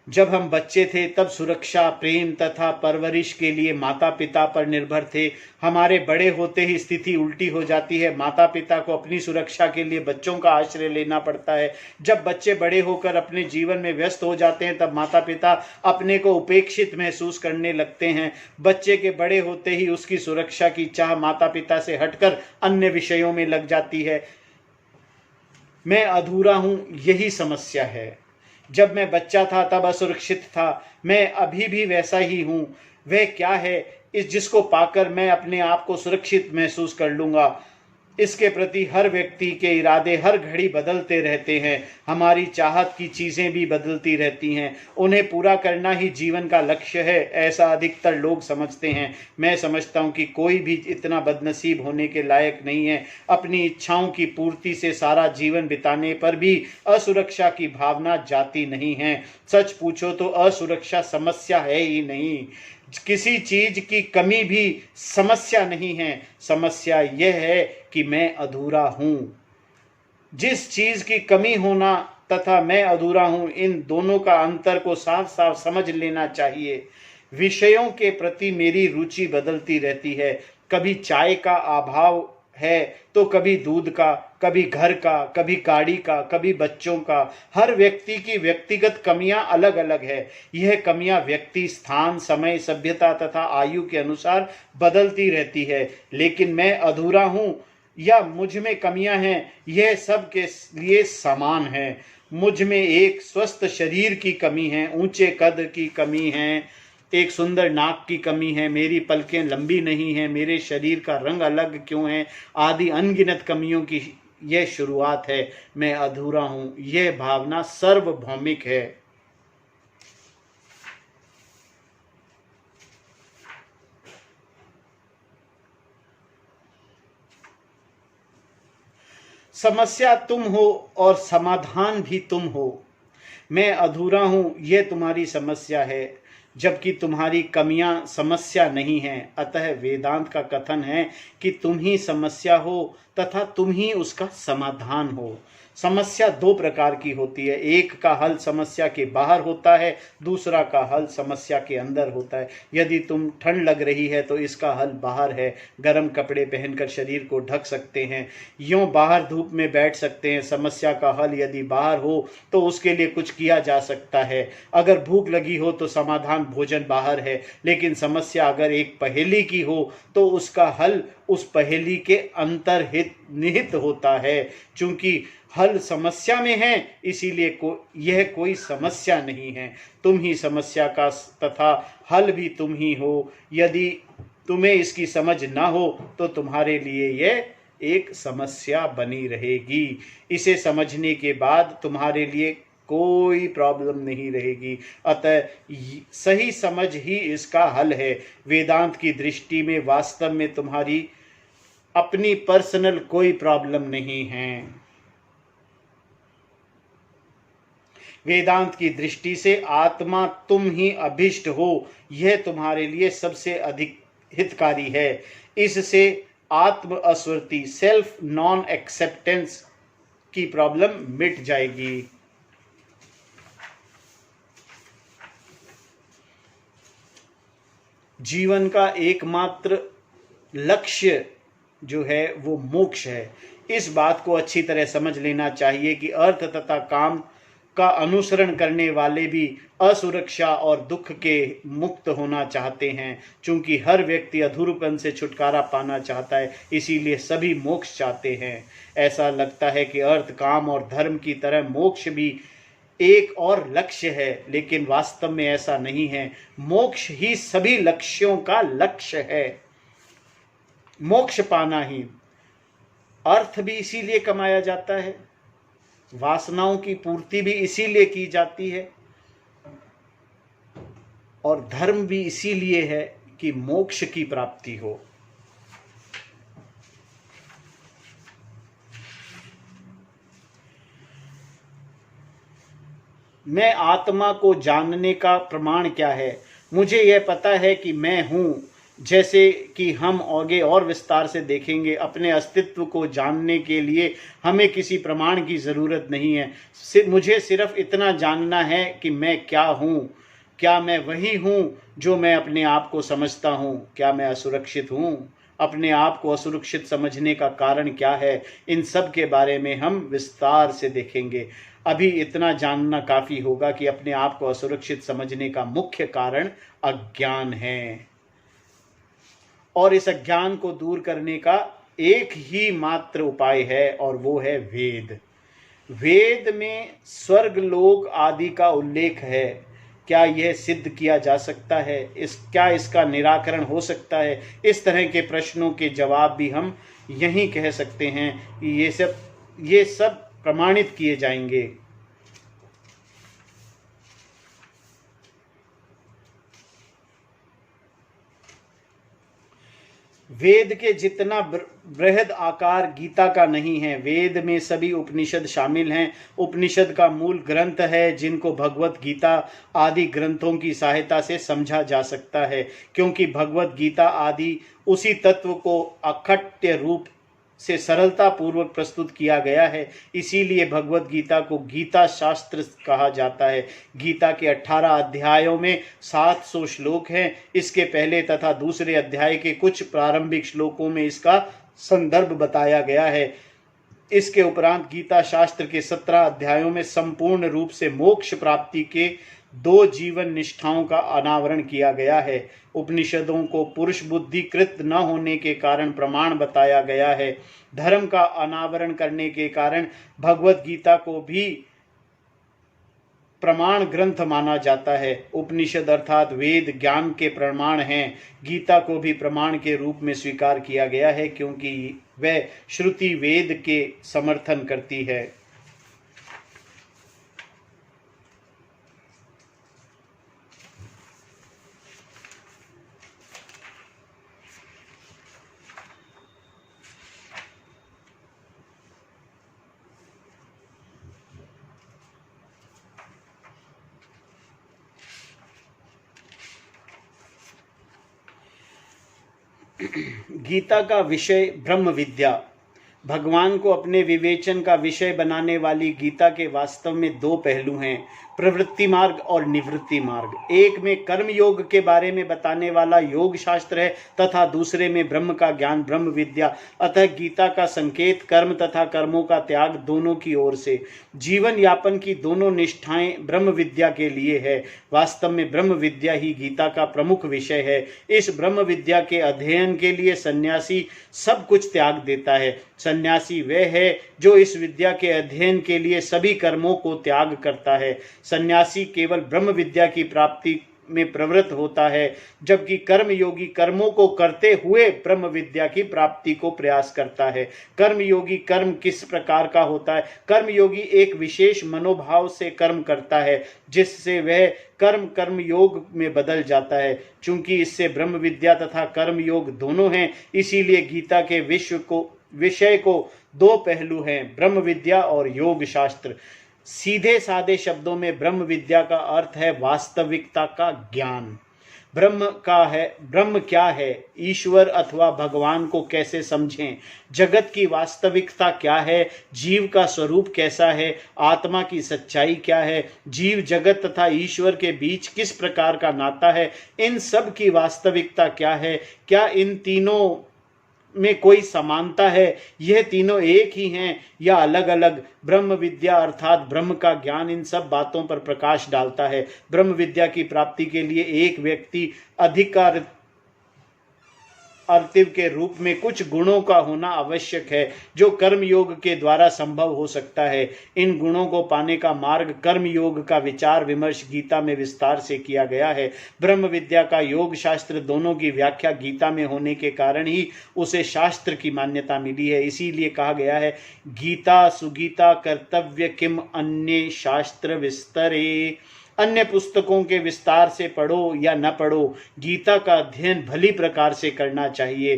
जब हम बच्चे थे तब सुरक्षा, प्रेम तथा परवरिश के लिए माता पिता पर निर्भर थे। हमारे बड़े होते ही स्थिति उल्टी हो जाती है। माता पिता को अपनी सुरक्षा के लिए बच्चों का आश्रय लेना पड़ता है। जब बच्चे बड़े होकर अपने जीवन में व्यस्त हो जाते हैं तब माता पिता अपने को उपेक्षित महसूस करने लगते हैं। बच्चे के बड़े होते ही उसकी सुरक्षा की चाह माता पिता से हटकर अन्य विषयों में लग जाती है। मैं अधूरा हूँ, यही समस्या है। जब मैं बच्चा था तब असुरक्षित था, मैं अभी भी वैसा ही हूँ। वह क्या है इस जिसको पाकर मैं अपने आप को सुरक्षित महसूस कर लूँगा? इसके प्रति हर व्यक्ति के इरादे हर घड़ी बदलते रहते हैं। हमारी चाहत की चीज़ें भी बदलती रहती हैं। उन्हें पूरा करना ही जीवन का लक्ष्य है, ऐसा अधिकतर लोग समझते हैं। मैं समझता हूँ कि कोई भी इतना बदनसीब होने के लायक नहीं है। अपनी इच्छाओं की पूर्ति से सारा जीवन बिताने पर भी असुरक्षा की भावना जाती नहीं है। सच पूछो तो असुरक्षा समस्या है ही नहीं। किसी चीज की कमी भी समस्या नहीं है। समस्या यह है कि मैं अधूरा हूं। जिस चीज की कमी होना तथा मैं अधूरा हूं, इन दोनों का अंतर को साफ साफ समझ लेना चाहिए। विषयों के प्रति मेरी रुचि बदलती रहती है। कभी चाय का अभाव है तो कभी दूध का, कभी घर का, कभी गाड़ी का, कभी बच्चों का। हर व्यक्ति की व्यक्तिगत कमियां अलग अलग है। यह कमियां व्यक्ति, स्थान, समय, सभ्यता तथा आयु के अनुसार बदलती रहती है। लेकिन मैं अधूरा हूं या मुझ में कमियां हैं, यह सब के लिए समान है। मुझ में एक स्वस्थ शरीर की कमी है, ऊंचे कद की कमी है, एक सुंदर नाक की कमी है, मेरी पलकें लंबी नहीं हैं, मेरे शरीर का रंग अलग क्यों है, आदि अनगिनत कमियों की यह शुरुआत है। मैं अधूरा हूँ, यह भावना सार्वभौमिक है। समस्या तुम हो और समाधान भी तुम हो। मैं अधूरा हूँ, यह तुम्हारी समस्या है, जबकि तुम्हारी कमियां समस्या नहीं हैं। अतः वेदांत का कथन है कि तुम ही समस्या हो तथा तुम ही उसका समाधान हो। समस्या दो प्रकार की होती है। एक का हल समस्या के बाहर होता है, दूसरा का हल समस्या के अंदर होता है। यदि तुम ठंड लग रही है तो इसका हल बाहर है। गर्म कपड़े पहनकर शरीर को ढक सकते हैं, यूं बाहर धूप में बैठ सकते हैं। समस्या का हल यदि बाहर हो तो उसके लिए कुछ किया जा सकता है। अगर भूख लगी हो तो समाधान भोजन बाहर है। लेकिन समस्या अगर एक पहेली की हो तो उसका हल उस पहेली के अंतर्हित निहित होता है। चूंकि हल समस्या में है, इसीलिए यह कोई समस्या नहीं है। तुम ही समस्या का तथा हल भी तुम ही हो। यदि तुम्हें इसकी समझ ना हो तो तुम्हारे लिए यह एक समस्या बनी रहेगी। इसे समझने के बाद तुम्हारे लिए कोई प्रॉब्लम नहीं रहेगी। अतः सही समझ ही इसका हल है। वेदांत की दृष्टि में वास्तव में तुम्हारी अपनी पर्सनल कोई प्रॉब्लम नहीं है। वेदांत की दृष्टि से आत्मा तुम ही अभिष्ट हो, यह तुम्हारे लिए सबसे अधिक हितकारी है। इससे आत्म अस्वीकृति, सेल्फ नॉन एक्सेप्टेंस की प्रॉब्लम मिट जाएगी। जीवन का एकमात्र लक्ष्य जो है वो मोक्ष है। इस बात को अच्छी तरह समझ लेना चाहिए कि अर्थ तथा काम का अनुसरण करने वाले भी असुरक्षा और दुख के मुक्त होना चाहते हैं। चूंकि हर व्यक्ति अधूरपन से छुटकारा पाना चाहता है, इसीलिए सभी मोक्ष चाहते हैं। ऐसा लगता है कि अर्थ, काम और धर्म की तरह मोक्ष भी एक और लक्ष्य है, लेकिन वास्तव में ऐसा नहीं है। मोक्ष ही सभी लक्ष्यों का लक्ष्य है। मोक्ष पाना ही, अर्थ भी इसीलिए कमाया जाता है, वासनाओं की पूर्ति भी इसीलिए की जाती है, और धर्म भी इसीलिए है कि मोक्ष की प्राप्ति हो। मैं आत्मा को जानने का प्रमाण क्या है? मुझे यह पता है कि मैं हूँ। जैसे कि हम आगे और विस्तार से देखेंगे, अपने अस्तित्व को जानने के लिए हमें किसी प्रमाण की ज़रूरत नहीं है। मुझे सिर्फ इतना जानना है कि मैं क्या हूँ। क्या मैं वही हूँ जो मैं अपने आप को समझता हूँ? क्या मैं असुरक्षित हूँ? अपने आप को असुरक्षित समझने का कारण क्या है? इन सब के बारे में हम विस्तार से देखेंगे। अभी इतना जानना काफ़ी होगा कि अपने आप को असुरक्षित समझने का मुख्य कारण अज्ञान है, और इस अज्ञान को दूर करने का एक ही मात्र उपाय है, और वो है वेद। वेद में स्वर्ग लोक आदि का उल्लेख है। क्या यह सिद्ध किया जा सकता है? क्या इसका निराकरण हो सकता है? इस तरह के प्रश्नों के जवाब भी हम यहीं कह सकते हैं कि ये सब प्रमाणित किए जाएंगे। वेद के जितना बृहद आकार गीता का नहीं है। वेद में सभी उपनिषद शामिल हैं। उपनिषद का मूल ग्रंथ है, जिनको भगवत गीता आदि ग्रंथों की सहायता से समझा जा सकता है, क्योंकि भगवत गीता आदि उसी तत्व को अखट्य रूप से सरलता पूर्वक प्रस्तुत किया गया है। इसीलिए भगवत गीता को गीता शास्त्र कहा जाता है। गीता के 18 अध्यायों में 700 श्लोक हैं। इसके पहले तथा दूसरे अध्याय के कुछ प्रारंभिक श्लोकों में इसका संदर्भ बताया गया है। इसके उपरांत गीता शास्त्र के 17 अध्यायों में संपूर्ण रूप से मोक्ष प्राप्ति के 2 जीवन निष्ठाओं का अनावरण किया गया है। उपनिषदों को पुरुष बुद्धि कृत न होने के कारण प्रमाण बताया गया है। धर्म का अनावरण करने के कारण भगवत गीता को भी प्रमाण ग्रंथ माना जाता है। उपनिषद अर्थात वेद ज्ञान के प्रमाण हैं। गीता को भी प्रमाण के रूप में स्वीकार किया गया है, क्योंकि वह श्रुति वेद के समर्थन करती है। गीता का विषय ब्रह्म विद्या। भगवान को अपने विवेचन का विषय बनाने वाली गीता के वास्तव में 2 पहलू हैं, प्रवृत्ति मार्ग और निवृत्ति मार्ग। एक में कर्म योग के बारे में बताने वाला योग शास्त्र है, तथा दूसरे में ब्रह्म का ज्ञान ब्रह्म विद्या। अतः गीता का संकेत कर्म तथा कर्मों का त्याग दोनों की ओर से, जीवन यापन की दोनों निष्ठाएं ब्रह्म विद्या के लिए है। वास्तव में ब्रह्म विद्या ही गीता का प्रमुख विषय है। इस ब्रह्म विद्या के अध्ययन के लिए सन्यासी सब कुछ त्याग देता है। सन्यासी वह है जो इस विद्या के अध्ययन के लिए सभी कर्मों को त्याग करता है। सन्यासी केवल ब्रह्म विद्या की प्राप्ति में प्रवृत्त होता है, जबकि कर्मयोगी कर्मों को करते हुए ब्रह्म विद्या की प्राप्ति को प्रयास करता है। कर्मयोगी कर्म किस प्रकार का होता है? कर्मयोगी एक विशेष मनोभाव से कर्म करता है, जिससे वह कर्म योग में बदल जाता है। चूंकि इससे ब्रह्म विद्या तथा कर्म योग दोनों हैं, इसीलिए गीता के विषय को 2 पहलू हैं, ब्रह्म विद्या और योग शास्त्र। सीधे सादे शब्दों में ब्रह्म विद्या का अर्थ है वास्तविकता का ज्ञान। ब्रह्म क्या है? ईश्वर अथवा भगवान को कैसे समझें? जगत की वास्तविकता क्या है? जीव का स्वरूप कैसा है? आत्मा की सच्चाई क्या है? जीव जगत तथा ईश्वर के बीच किस प्रकार का नाता है? इन सब की वास्तविकता क्या है? क्या इन तीनों में कोई समानता है, यह तीनों एक ही हैं या अलग अलग? ब्रह्म विद्या अर्थात ब्रह्म का ज्ञान इन सब बातों पर प्रकाश डालता है। ब्रह्म विद्या की प्राप्ति के लिए एक व्यक्ति अधिकार अर्तिव के रूप में कुछ गुणों का होना आवश्यक है, जो कर्म योग के द्वारा संभव हो सकता है। इन गुणों को पाने का मार्ग कर्म योग का विचार विमर्श गीता में विस्तार से किया गया है। ब्रह्म विद्या का योग शास्त्र दोनों की व्याख्या गीता में होने के कारण ही उसे शास्त्र की मान्यता मिली है। इसीलिए कहा गया है, गीता सुगीता कर्तव्य किम अन्य शास्त्र विस्तरे। अन्य पुस्तकों के विस्तार से पढ़ो या न पढ़ो, गीता का अध्ययन भली प्रकार से करना चाहिए।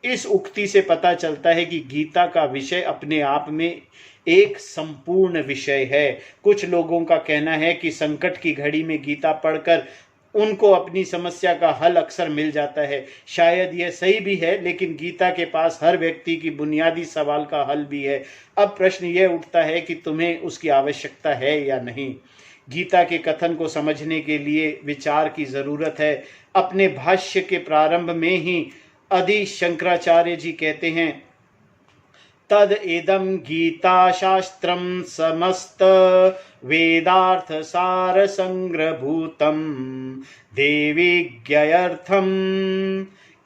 इस उक्ति से पता चलता है कि गीता का विषय अपने आप में एक संपूर्ण विषय है। कुछ लोगों का कहना है कि संकट की घड़ी में गीता पढ़कर उनको अपनी समस्या का हल अक्सर मिल जाता है। शायद यह सही भी है, लेकिन गीता के पास हर व्यक्ति की बुनियादी सवाल का हल भी है। अब प्रश्न यह उठता है कि तुम्हें उसकी आवश्यकता है या नहीं। गीता के कथन को समझने के लिए विचार की जरूरत है। अपने भाष्य के प्रारंभ में ही आदि शंकराचार्य जी कहते हैं, तद एदम गीता शास्त्रम समस्त वेदार्थ सार संग्रहभूतम देवीज्ञयर्थम।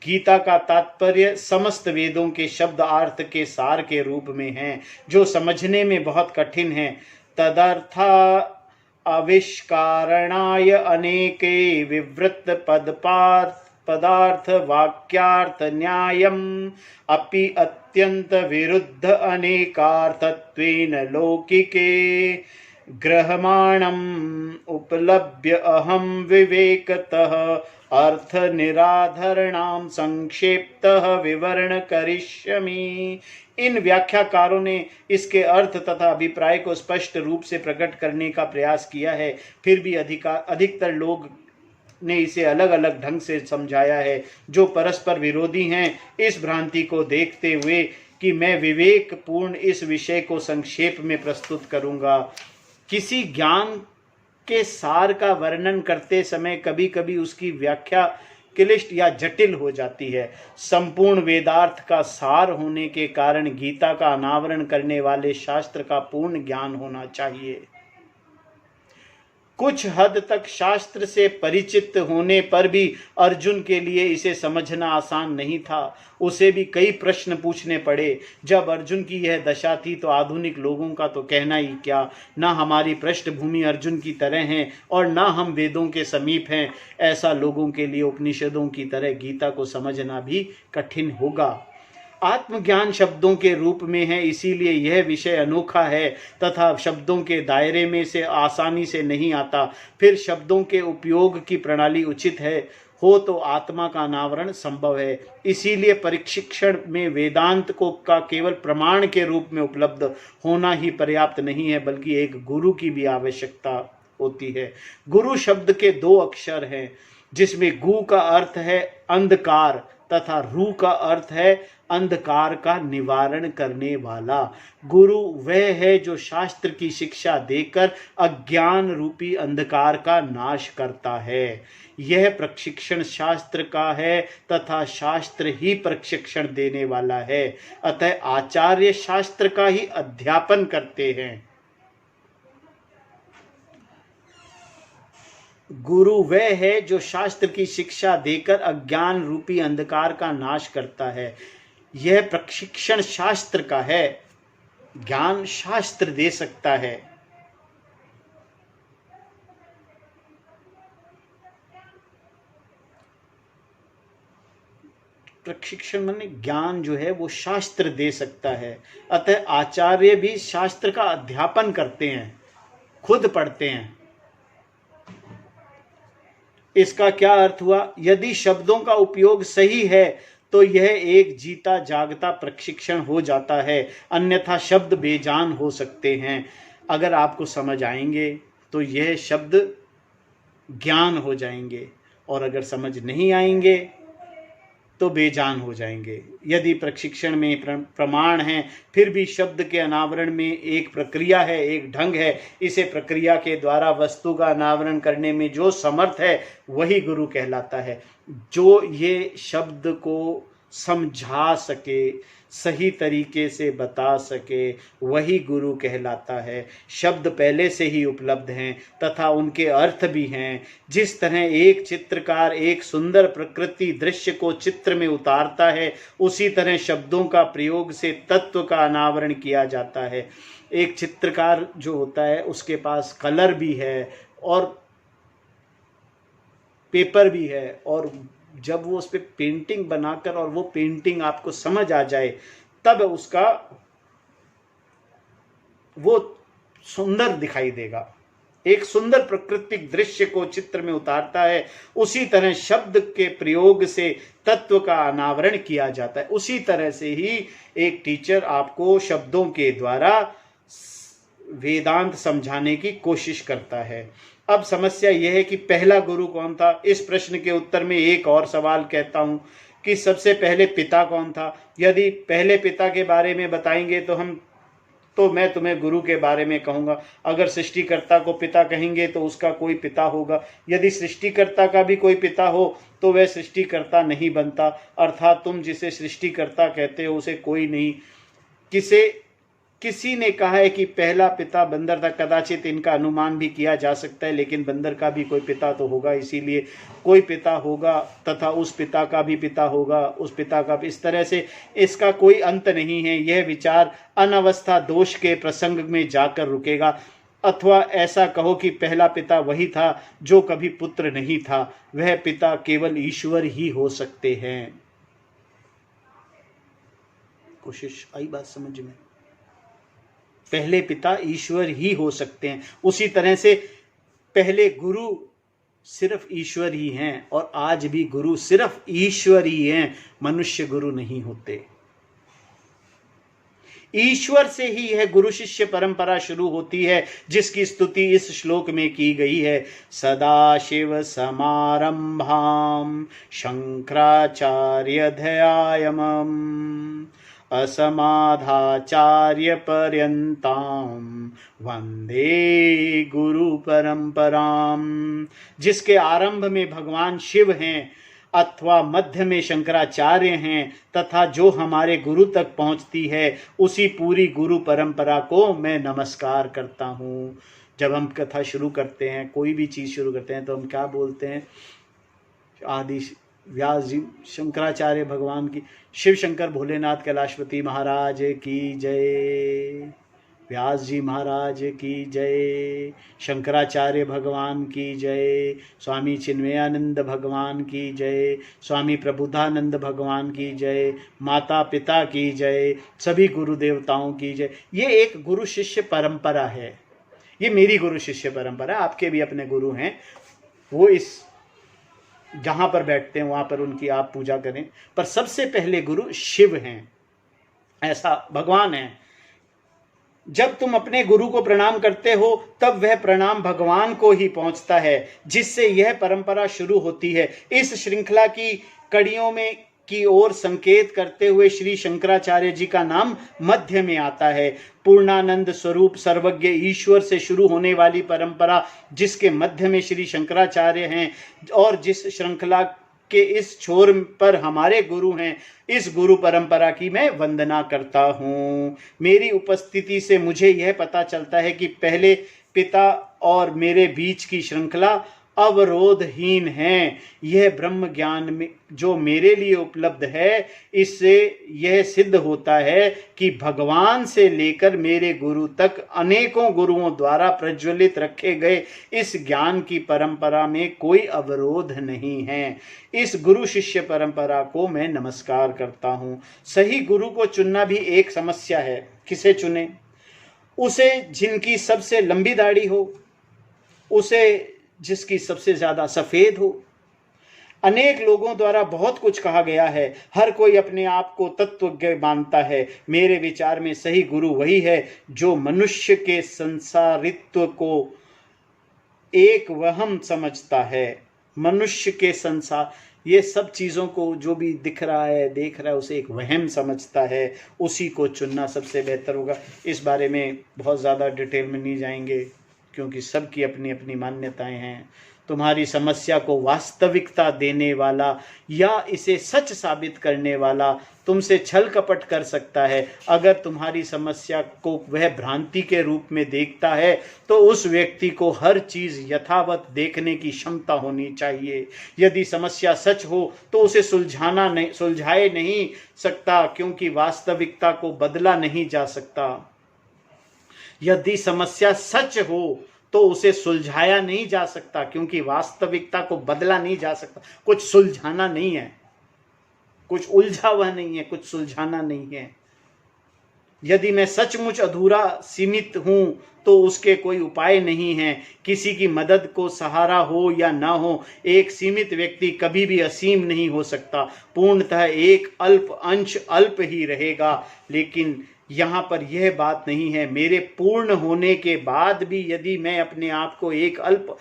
गीता का तात्पर्य समस्त वेदों के शब्द अर्थ के सार के रूप में है, जो समझने में बहुत कठिन है। तदर्था आविष्कारणाय अनेके विवृत पदार्थ वाक्यार्थ न्यायम अपि अत्यंत विरुद्ध अनेकार्थत्वेन लौकिके ग्रहमाणम उपलभ्य अहम विवेकतः अर्थ निराधरणाम संक्षेप्तः विवरण करिष्यामि। इन व्याख्याकारों ने इसके अर्थ तथा अभिप्राय को स्पष्ट रूप से प्रकट करने का प्रयास किया है, फिर भी अधिकतर लोग ने इसे अलग अलग ढंग से समझाया है, जो परस्पर विरोधी हैं। इस भ्रांति को देखते हुए कि मैं विवेकपूर्ण इस विषय को संक्षेप में प्रस्तुत करूंगा। किसी ज्ञान के सार का वर्णन करते समय कभी कभी उसकी व्याख्या क्लिष्ट या जटिल हो जाती है। संपूर्ण वेदार्थ का सार होने के कारण गीता का अनावरण करने वाले शास्त्र का पूर्ण ज्ञान होना चाहिए। कुछ हद तक शास्त्र से परिचित होने पर भी अर्जुन के लिए इसे समझना आसान नहीं था। उसे भी कई प्रश्न पूछने पड़े। जब अर्जुन की यह दशा थी तो आधुनिक लोगों का तो कहना ही क्या। ना हमारी पृष्ठभूमि अर्जुन की तरह है और ना हम वेदों के समीप हैं। ऐसा लोगों के लिए उपनिषदों की तरह गीता को समझना भी कठिन होगा। आत्मज्ञान शब्दों के रूप में है, इसीलिए यह विषय अनोखा है तथा शब्दों के दायरे में से आसानी से नहीं आता। फिर शब्दों के उपयोग की प्रणाली उचित है हो तो आत्मा का अनावरण संभव है। इसीलिए प्रशिक्षण में वेदांत को का केवल प्रमाण के रूप में उपलब्ध होना ही पर्याप्त नहीं है, बल्कि एक गुरु की भी आवश्यकता होती है। गुरु शब्द के दो अक्षर हैं, जिसमें गु का अर्थ है अंधकार तथा रू का अर्थ है अंधकार का निवारण करने वाला। गुरु वह है जो शास्त्र की शिक्षा देकर अज्ञान रूपी अंधकार का नाश करता है। यह प्रशिक्षण शास्त्र का है तथा शास्त्र ही प्रशिक्षण देने वाला है। अतः आचार्य शास्त्र का ही अध्यापन करते हैं। गुरु वह है जो शास्त्र की शिक्षा देकर अज्ञान रूपी अंधकार का नाश करता है। यह प्रशिक्षण शास्त्र का है। ज्ञान शास्त्र दे सकता है। प्रशिक्षण माने ज्ञान जो है वो शास्त्र दे सकता है। अतः आचार्य भी शास्त्र का अध्यापन करते हैं, खुद पढ़ते हैं। इसका क्या अर्थ हुआ? यदि शब्दों का उपयोग सही है तो यह एक जीता जागता प्रशिक्षण हो जाता है, अन्यथा शब्द बेजान हो सकते हैं। अगर आपको समझ आएंगे तो यह शब्द ज्ञान हो जाएंगे, और अगर समझ नहीं आएंगे तो बेजान हो जाएंगे। यदि प्रशिक्षण में प्रमाण है, फिर भी शब्द के अनावरण में एक प्रक्रिया है, एक ढंग है। इसे प्रक्रिया के द्वारा वस्तु का अनावरण करने में जो समर्थ है वही गुरु कहलाता है। जो ये शब्द को समझा सके, सही तरीके से बता सके, वही गुरु कहलाता है। शब्द पहले से ही उपलब्ध हैं तथा उनके अर्थ भी हैं। जिस तरह एक चित्रकार एक सुंदर प्रकृति दृश्य को चित्र में उतारता है, उसी तरह शब्दों का प्रयोग से तत्व का अनावरण किया जाता है। एक चित्रकार जो होता है उसके पास कलर भी है और पेपर भी है, और जब वो उस पर पेंटिंग बनाकर और वो पेंटिंग आपको समझ आ जाए तब उसका वो सुंदर दिखाई देगा। एक सुंदर प्राकृतिक दृश्य को चित्र में उतारता है, उसी तरह शब्द के प्रयोग से तत्व का अनावरण किया जाता है। उसी तरह से ही एक टीचर आपको शब्दों के द्वारा वेदांत समझाने की कोशिश करता है। अब समस्या यह है कि पहला गुरु कौन था? इस प्रश्न के उत्तर में एक और सवाल कहता हूं कि सबसे पहले पिता कौन था? यदि पहले पिता के बारे में बताएंगे तो मैं तुम्हें गुरु के बारे में कहूंगा। अगर सृष्टिकर्ता को पिता कहेंगे तो उसका कोई पिता होगा। यदि सृष्टिकर्ता का भी कोई पिता हो तो वह सृष्टिकर्ता नहीं बनता, अर्थात तुम जिसे सृष्टिकर्ता कहते हो उसे कोई नहीं। किसी ने कहा है कि पहला पिता बंदर था। कदाचित इनका अनुमान भी किया जा सकता है, लेकिन बंदर का भी कोई पिता तो होगा, इसीलिए कोई पिता होगा तथा उस पिता का भी पिता होगा, उस पिता का भी। इस तरह से इसका कोई अंत नहीं है। यह विचार अनवस्था दोष के प्रसंग में जाकर रुकेगा। अथवा ऐसा कहो कि पहला पिता वही था जो कभी पुत्र नहीं था। वह पिता केवल ईश्वर ही हो सकते हैं। कोशिश आई बात समझ में? पहले पिता ईश्वर ही हो सकते हैं। उसी तरह से पहले गुरु सिर्फ ईश्वर ही हैं और आज भी गुरु सिर्फ ईश्वर ही हैं, मनुष्य गुरु नहीं होते। ईश्वर से ही यह गुरु शिष्य परंपरा शुरू होती है, जिसकी स्तुति इस श्लोक में की गई है। सदाशिव समारंभाम शंकराचार्य दयायमम् असमाधाचार्य पर्यंताम वंदे गुरु परंपराम। जिसके आरंभ में भगवान शिव हैं अथवा मध्य में शंकराचार्य हैं तथा जो हमारे गुरु तक पहुंचती है, उसी पूरी गुरु परंपरा को मैं नमस्कार करता हूँ। जब हम कथा शुरू करते हैं, कोई भी चीज़ शुरू करते हैं, तो हम क्या बोलते हैं? आदि व्यास जी, शंकराचार्य भगवान की, शिव शंकर भोलेनाथ कैलाशपति महाराज की जय, व्यास जी महाराज की जय, शंकराचार्य भगवान की जय, स्वामी चिन्मयानंद भगवान की जय, स्वामी प्रबुद्धानंद भगवान की जय, माता पिता की जय, सभी गुरु देवताओं की जय। ये एक गुरु शिष्य परंपरा है। ये मेरी गुरु शिष्य परंपरा है। आपके भी अपने गुरु हैं, वो इस जहाँ पर बैठते हैं वहाँ पर उनकी आप पूजा करें, पर सबसे पहले गुरु शिव हैं, ऐसा भगवान है। जब तुम अपने गुरु को प्रणाम करते हो तब वह प्रणाम भगवान को ही पहुंचता है, जिससे यह परंपरा शुरू होती है। इस श्रृंखला की कड़ियों में की ओर संकेत करते हुए श्री शंकराचार्य जी का नाम मध्य में आता है। पूर्णानंद स्वरूप सर्वज्ञ ईश्वर से शुरू होने वाली परंपरा, जिसके मध्य में श्री शंकराचार्य हैं और जिस श्रृंखला के इस छोर पर हमारे गुरु हैं, इस गुरु परंपरा की मैं वंदना करता हूँ। मेरी उपस्थिति से मुझे यह पता चलता है कि पहले पिता और मेरे बीच की श्रृंखला अवरोधहीन है। यह ब्रह्म ज्ञान में जो मेरे लिए उपलब्ध है, इससे यह सिद्ध होता है कि भगवान से लेकर मेरे गुरु तक अनेकों गुरुओं द्वारा प्रज्वलित रखे गए इस ज्ञान की परंपरा में कोई अवरोध नहीं है। इस गुरु शिष्य परंपरा को मैं नमस्कार करता हूँ। सही गुरु को चुनना भी एक समस्या है। किसे चुने? उसे जिनकी सबसे लंबी दाढ़ी हो, उसे जिसकी सबसे ज्यादा सफेद हो। अनेक लोगों द्वारा बहुत कुछ कहा गया है, हर कोई अपने आप को तत्वज्ञ मानता है। मेरे विचार में सही गुरु वही है जो मनुष्य के संसारित्व को एक वहम समझता है। मनुष्य के संसार, ये सब चीज़ों को जो भी दिख रहा है, देख रहा है, उसे एक वहम समझता है। उसी को चुनना सबसे बेहतर होगा। इस बारे में बहुत ज़्यादा डिटेल में नहीं जाएंगे, क्योंकि सबकी अपनी अपनी मान्यताएं हैं। तुम्हारी समस्या को वास्तविकता देने वाला या इसे सच साबित करने वाला तुमसे छल कपट कर सकता है। अगर तुम्हारी समस्या को वह भ्रांति के रूप में देखता है तो उस व्यक्ति को हर चीज यथावत देखने की क्षमता होनी चाहिए। यदि समस्या सच हो तो उसे सुलझाए नहीं सकता, क्योंकि वास्तविकता को बदला नहीं जा सकता। यदि समस्या सच हो तो उसे सुलझाया नहीं जा सकता, क्योंकि वास्तविकता को बदला नहीं जा सकता। कुछ सुलझाना नहीं है, कुछ उलझा हुआ नहीं है, कुछ सुलझाना नहीं है। यदि मैं सचमुच अधूरा सीमित हूं तो उसके कोई उपाय नहीं है। किसी की मदद को सहारा हो या ना हो, एक सीमित व्यक्ति कभी भी असीम नहीं हो सकता। पूर्णतः एक अल्प अंश अल्प ही रहेगा। लेकिन यहाँ पर यह बात नहीं है। मेरे पूर्ण होने के बाद भी यदि मैं अपने आप को एक अल्प,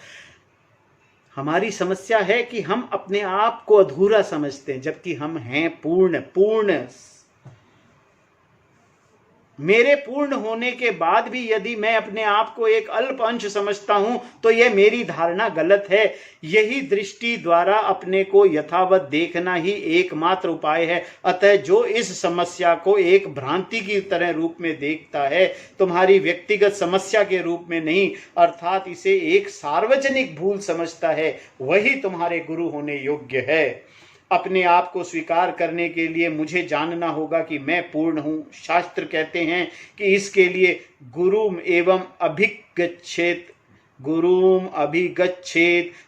हमारी समस्या है कि हम अपने आप को अधूरा समझते हैं, जबकि हम हैं पूर्ण। मेरे पूर्ण होने के बाद भी यदि मैं अपने आप को एक अल्प अंश समझता हूं तो यह मेरी धारणा गलत है। यही दृष्टि द्वारा अपने को यथावत देखना ही एकमात्र उपाय है। अतः जो इस समस्या को एक भ्रांति की तरह रूप में देखता है, तुम्हारी व्यक्तिगत समस्या के रूप में नहीं, अर्थात इसे एक सार्वजनिक भूल समझता है, वही तुम्हारे गुरु होने योग्य है। अपने आप को स्वीकार करने के लिए मुझे जानना होगा कि मैं पूर्ण हूं। शास्त्र कहते हैं कि इसके लिए गुरुम एवं अभिगच्छेत,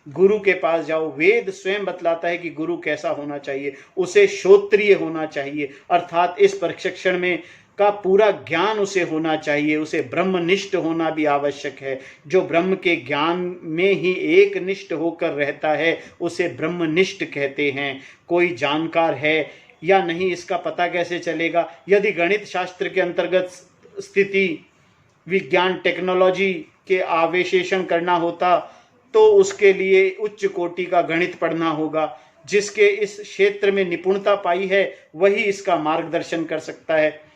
गुरु के पास जाओ। वेद स्वयं बतलाता है कि गुरु कैसा होना चाहिए, उसे श्रोत्रिय होना चाहिए, अर्थात इस प्रशिक्षण में का पूरा ज्ञान उसे होना चाहिए। उसे ब्रह्मनिष्ठ होना भी आवश्यक है। जो ब्रह्म के ज्ञान में ही एक निष्ठ होकर रहता है उसे ब्रह्मनिष्ठ कहते हैं। कोई जानकार है या नहीं इसका पता कैसे चलेगा? यदि गणित शास्त्र के अंतर्गत स्थिति विज्ञान टेक्नोलॉजी के आवेशेषण करना होता तो उसके लिए उच्च कोटि का गणित पढ़ना होगा। जिसके इस क्षेत्र में निपुणता पाई है वही इसका मार्गदर्शन कर सकता है।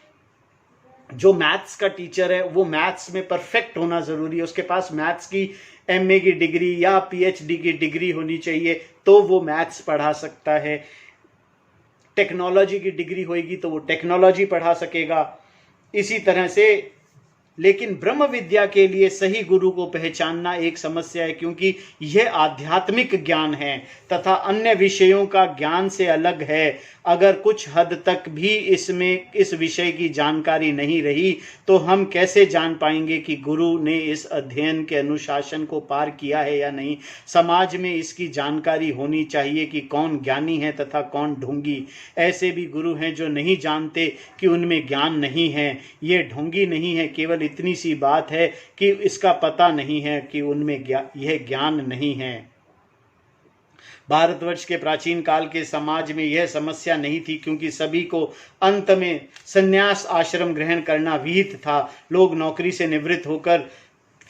जो मैथ्स का टीचर है वो मैथ्स में परफेक्ट होना जरूरी है। उसके पास मैथ्स की एमए की डिग्री या पीएचडी की डिग्री होनी चाहिए तो वो मैथ्स पढ़ा सकता है। टेक्नोलॉजी की डिग्री होगी तो वो टेक्नोलॉजी पढ़ा सकेगा। इसी तरह से लेकिन ब्रह्म विद्या के लिए सही गुरु को पहचानना एक समस्या है, क्योंकि यह आध्यात्मिक ज्ञान है तथा अन्य विषयों का ज्ञान से अलग है। अगर कुछ हद तक भी इसमें इस विषय की जानकारी नहीं रही तो हम कैसे जान पाएंगे कि गुरु ने इस अध्ययन के अनुशासन को पार किया है या नहीं। समाज में इसकी जानकारी होनी चाहिए कि कौन ज्ञानी है तथा कौन ढोंगी। ऐसे भी गुरु हैं जो नहीं जानते कि उनमें ज्ञान नहीं है। ये ढोंगी नहीं है, केवल इतनी सी बात है कि इसका पता नहीं है कि उनमें यह ज्ञान नहीं है। भारतवर्ष के प्राचीन काल के समाज में यह समस्या नहीं थी, क्योंकि सभी को अंत में संन्यास आश्रम ग्रहण करना विहित था। लोग नौकरी से निवृत्त होकर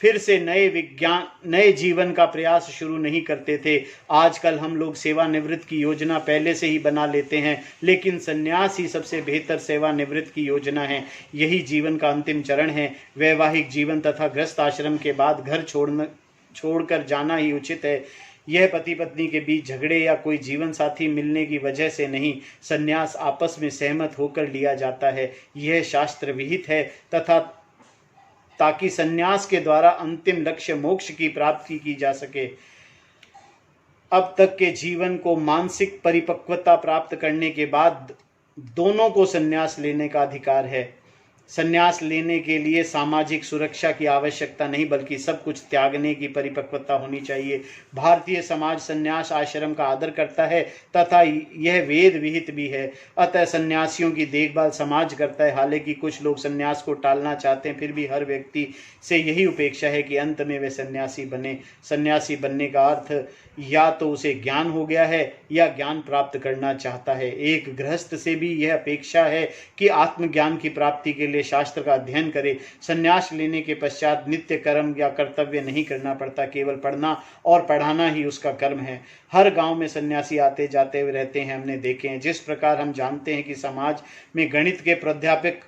फिर से नए जीवन का प्रयास शुरू नहीं करते थे। आजकल हम लोग सेवानिवृत्त की योजना पहले से ही बना लेते हैं, लेकिन संन्यास ही सबसे बेहतर सेवानिवृत्त की योजना है। यही जीवन का अंतिम चरण है। वैवाहिक जीवन तथा गृहस्थ आश्रम के बाद घर छोड़कर जाना ही उचित है। यह पति पत्नी के बीच झगड़े या कोई जीवन साथी मिलने की वजह से नहीं, संन्यास आपस में सहमत होकर लिया जाता है। यह शास्त्र विहित है तथा ताकि संन्यास के द्वारा अंतिम लक्ष्य मोक्ष की प्राप्ति की जा सके। अब तक के जीवन को मानसिक परिपक्वता प्राप्त करने के बाद दोनों को संन्यास लेने का अधिकार है। संन्यास लेने के लिए सामाजिक सुरक्षा की आवश्यकता नहीं, बल्कि सब कुछ त्यागने की परिपक्वता होनी चाहिए। भारतीय समाज संन्यास आश्रम का आदर करता है तथा यह वेद विहित भी है। अतः संन्यासियों की देखभाल समाज करता है। हालांकि कुछ लोग संन्यास को टालना चाहते हैं, फिर भी हर व्यक्ति से यही उपेक्षा है कि अंत में वे सन्यासी बने। सन्यासी बनने का अर्थ या तो उसे ज्ञान हो गया है या ज्ञान प्राप्त करना चाहता है। एक गृहस्थ से भी यह अपेक्षा है कि आत्मज्ञान की प्राप्ति के लिए शास्त्र का अध्ययन करे। संन्यास लेने के पश्चात नित्य कर्म या कर्तव्य नहीं करना पड़ता, केवल पढ़ना और पढ़ाना ही उसका कर्म है। हर गांव में सन्यासी आते जाते हुए रहते हैं, हमने देखे हैं। जिस प्रकार हम जानते हैं कि समाज में गणित के प्राध्यापक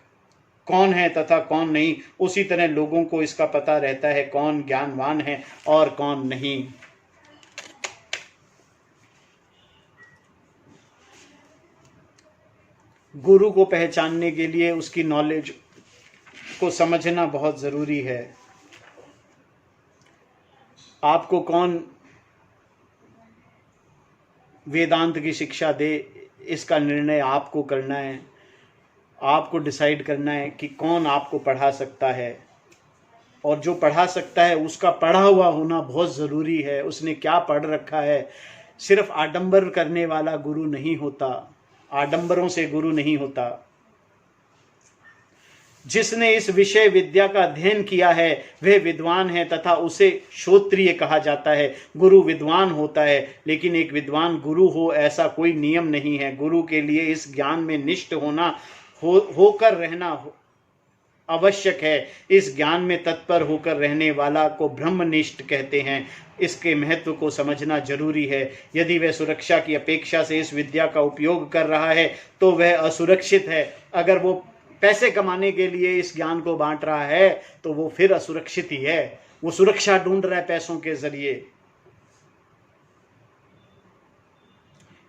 कौन है तथा कौन नहीं, उसी तरह लोगों को इसका पता रहता है कौन ज्ञानवान है और कौन नहीं। गुरु को पहचानने के लिए उसकी नॉलेज को समझना बहुत ज़रूरी है। आपको कौन वेदांत की शिक्षा दे, इसका निर्णय आपको करना है। आपको डिसाइड करना है कि कौन आपको पढ़ा सकता है, और जो पढ़ा सकता है उसका पढ़ा हुआ होना बहुत ज़रूरी है। उसने क्या पढ़ रखा है। सिर्फ आडंबर करने वाला गुरु नहीं होता, आडंबरों से गुरु नहीं होता। जिसने इस विषय विद्या का अध्ययन किया है वह विद्वान है तथा उसे श्रोत्रिय कहा जाता है। गुरु विद्वान होता है, लेकिन एक विद्वान गुरु हो ऐसा कोई नियम नहीं है। गुरु के लिए इस ज्ञान में निष्ठ होना होकर रहना आवश्यक है। इस ज्ञान में तत्पर होकर रहने वाला को ब्रह्मनिष्ठ कहते हैं। इसके महत्व को समझना जरूरी है। यदि वह सुरक्षा की अपेक्षा से इस विद्या का उपयोग कर रहा है तो वह असुरक्षित है। अगर वो पैसे कमाने के लिए इस ज्ञान को बांट रहा है तो वो फिर असुरक्षित ही है। वो सुरक्षा ढूंढ रहा है पैसों के जरिए।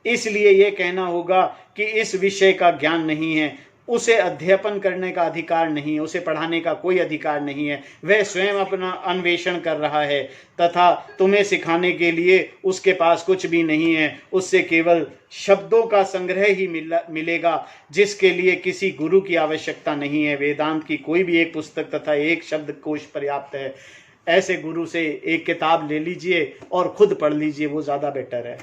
इसलिए यह कहना होगा कि इस विषय का ज्ञान नहीं है, उसे अध्यापन करने का अधिकार नहीं है, उसे पढ़ाने का कोई अधिकार नहीं है। वह स्वयं अपना अन्वेषण कर रहा है तथा तुम्हें सिखाने के लिए उसके पास कुछ भी नहीं है। उससे केवल शब्दों का संग्रह ही मिलेगा, जिसके लिए किसी गुरु की आवश्यकता नहीं है। वेदांत की कोई भी एक पुस्तक तथा एक शब्दकोश पर्याप्त है। ऐसे गुरु से एक किताब ले लीजिए और खुद पढ़ लीजिए, वो ज़्यादा बेटर है।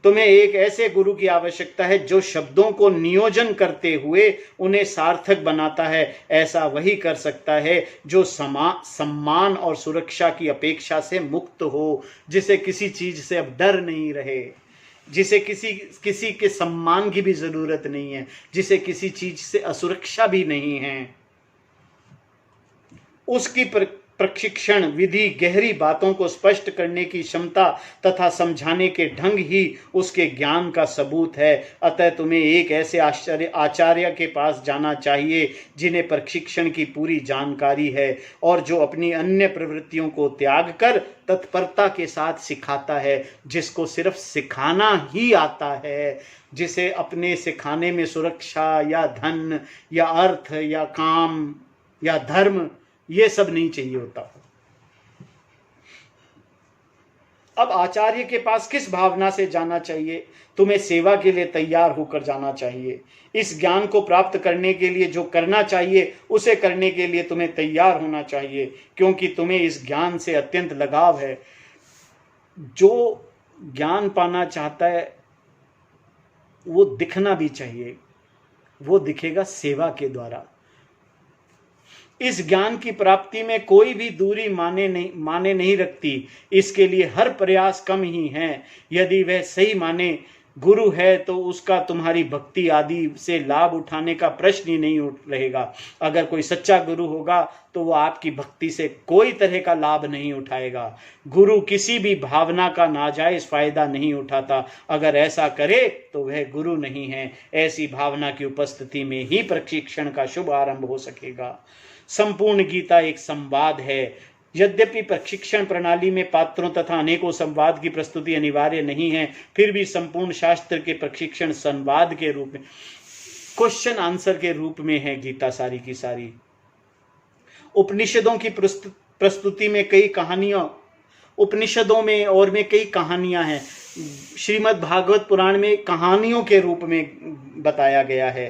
तुम्हें एक ऐसे गुरु की आवश्यकता है जो शब्दों को नियोजन करते हुए उन्हें सार्थक बनाता है। ऐसा वही कर सकता है जो सम्मान और सुरक्षा की अपेक्षा से मुक्त हो, जिसे किसी चीज से अब डर नहीं रहे, जिसे किसी के सम्मान की भी जरूरत नहीं है, जिसे किसी चीज से असुरक्षा भी नहीं है। उसकी प्रशिक्षण विधि गहरी बातों को स्पष्ट करने की क्षमता तथा समझाने के ढंग ही उसके ज्ञान का सबूत है। अतः तुम्हें एक ऐसे आचार्य के पास जाना चाहिए जिन्हें प्रशिक्षण की पूरी जानकारी है और जो अपनी अन्य प्रवृत्तियों को त्याग कर तत्परता के साथ सिखाता है, जिसको सिर्फ सिखाना ही आता है, जिसे अपने सिखाने में सुरक्षा या धन या अर्थ या काम या धर्म ये सब नहीं चाहिए होता। अब आचार्य के पास किस भावना से जाना चाहिए? तुम्हें सेवा के लिए तैयार होकर जाना चाहिए। इस ज्ञान को प्राप्त करने के लिए जो करना चाहिए उसे करने के लिए तुम्हें तैयार होना चाहिए, क्योंकि तुम्हें इस ज्ञान से अत्यंत लगाव है। जो ज्ञान पाना चाहता है वो दिखना भी चाहिए, वो दिखेगा सेवा के द्वारा। इस ज्ञान की प्राप्ति में कोई भी दूरी माने नहीं रखती। इसके लिए हर प्रयास कम ही है। यदि वह सही माने गुरु है तो उसका तुम्हारी भक्ति आदि से लाभ उठाने का प्रश्न ही नहीं रहेगा। अगर कोई सच्चा गुरु होगा तो वह आपकी भक्ति से कोई तरह का लाभ नहीं उठाएगा। गुरु किसी भी भावना का नाजायज फायदा नहीं उठाता। अगर ऐसा करे तो वह गुरु नहीं है। ऐसी भावना की उपस्थिति में ही प्रशिक्षण का शुभ आरंभ हो सकेगा। संपूर्ण गीता एक संवाद है। यद्यपि प्रशिक्षण प्रणाली में पात्रों तथा अनेकों संवाद की प्रस्तुति अनिवार्य नहीं है, फिर भी संपूर्ण शास्त्र के प्रशिक्षण संवाद के रूप में, क्वेश्चन आंसर के रूप में है गीता सारी की सारी। उपनिषदों की प्रस्तुति में कई कहानियां, उपनिषदों में और में कई कहानियां हैं। श्रीमद् भागवत पुराण में कहानियों के रूप में बताया गया है।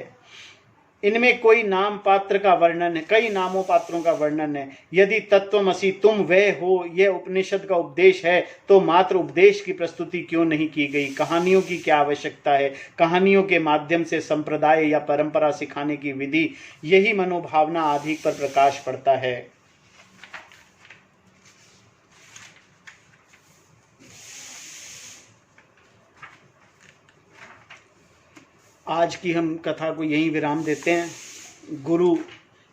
इनमें कोई नाम पात्र का वर्णन है, कई नामों पात्रों का वर्णन है। यदि तत्वमसि तुम वह हो यह उपनिषद का उपदेश है तो मात्र उपदेश की प्रस्तुति क्यों नहीं की गई? कहानियों की क्या आवश्यकता है? कहानियों के माध्यम से संप्रदाय या परंपरा सिखाने की विधि, यही मनोभावना आदि पर प्रकाश पड़ता है। आज की हम कथा को यहीं विराम देते हैं। गुरु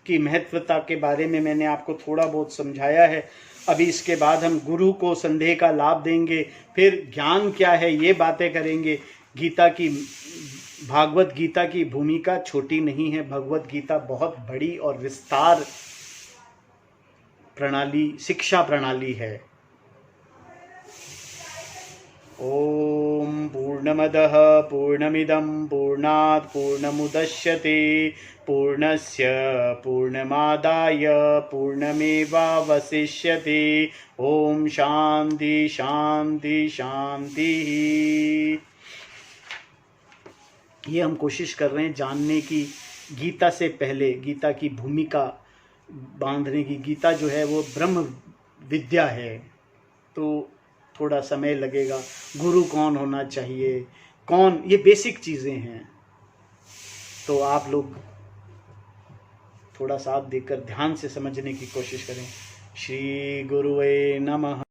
की महत्वता के बारे में मैंने आपको थोड़ा बहुत समझाया है। अभी इसके बाद हम गुरु को संदेह का लाभ देंगे, फिर ज्ञान क्या है ये बातें करेंगे। गीता की, भागवत गीता की भूमिका छोटी नहीं है। भगवत गीता बहुत बड़ी और विस्तार प्रणाली, शिक्षा प्रणाली है। ओम पूर्णमदः पूर्णमिदं पूर्णात् पूर्णमुदच्यते पूर्णस्य पूर्णमादाय पूर्णमेवावशिष्यते। ओम शांति शांति शांति। ये हम कोशिश कर रहे हैं जानने की, गीता से पहले गीता की भूमिका बांधने की। गीता जो है वो ब्रह्म विद्या है, तो थोड़ा समय लगेगा। गुरु कौन होना चाहिए, कौन, ये बेसिक चीज़ें हैं। तो आप लोग थोड़ा साथ देकर ध्यान से समझने की कोशिश करें। श्री गुरुवे नमः।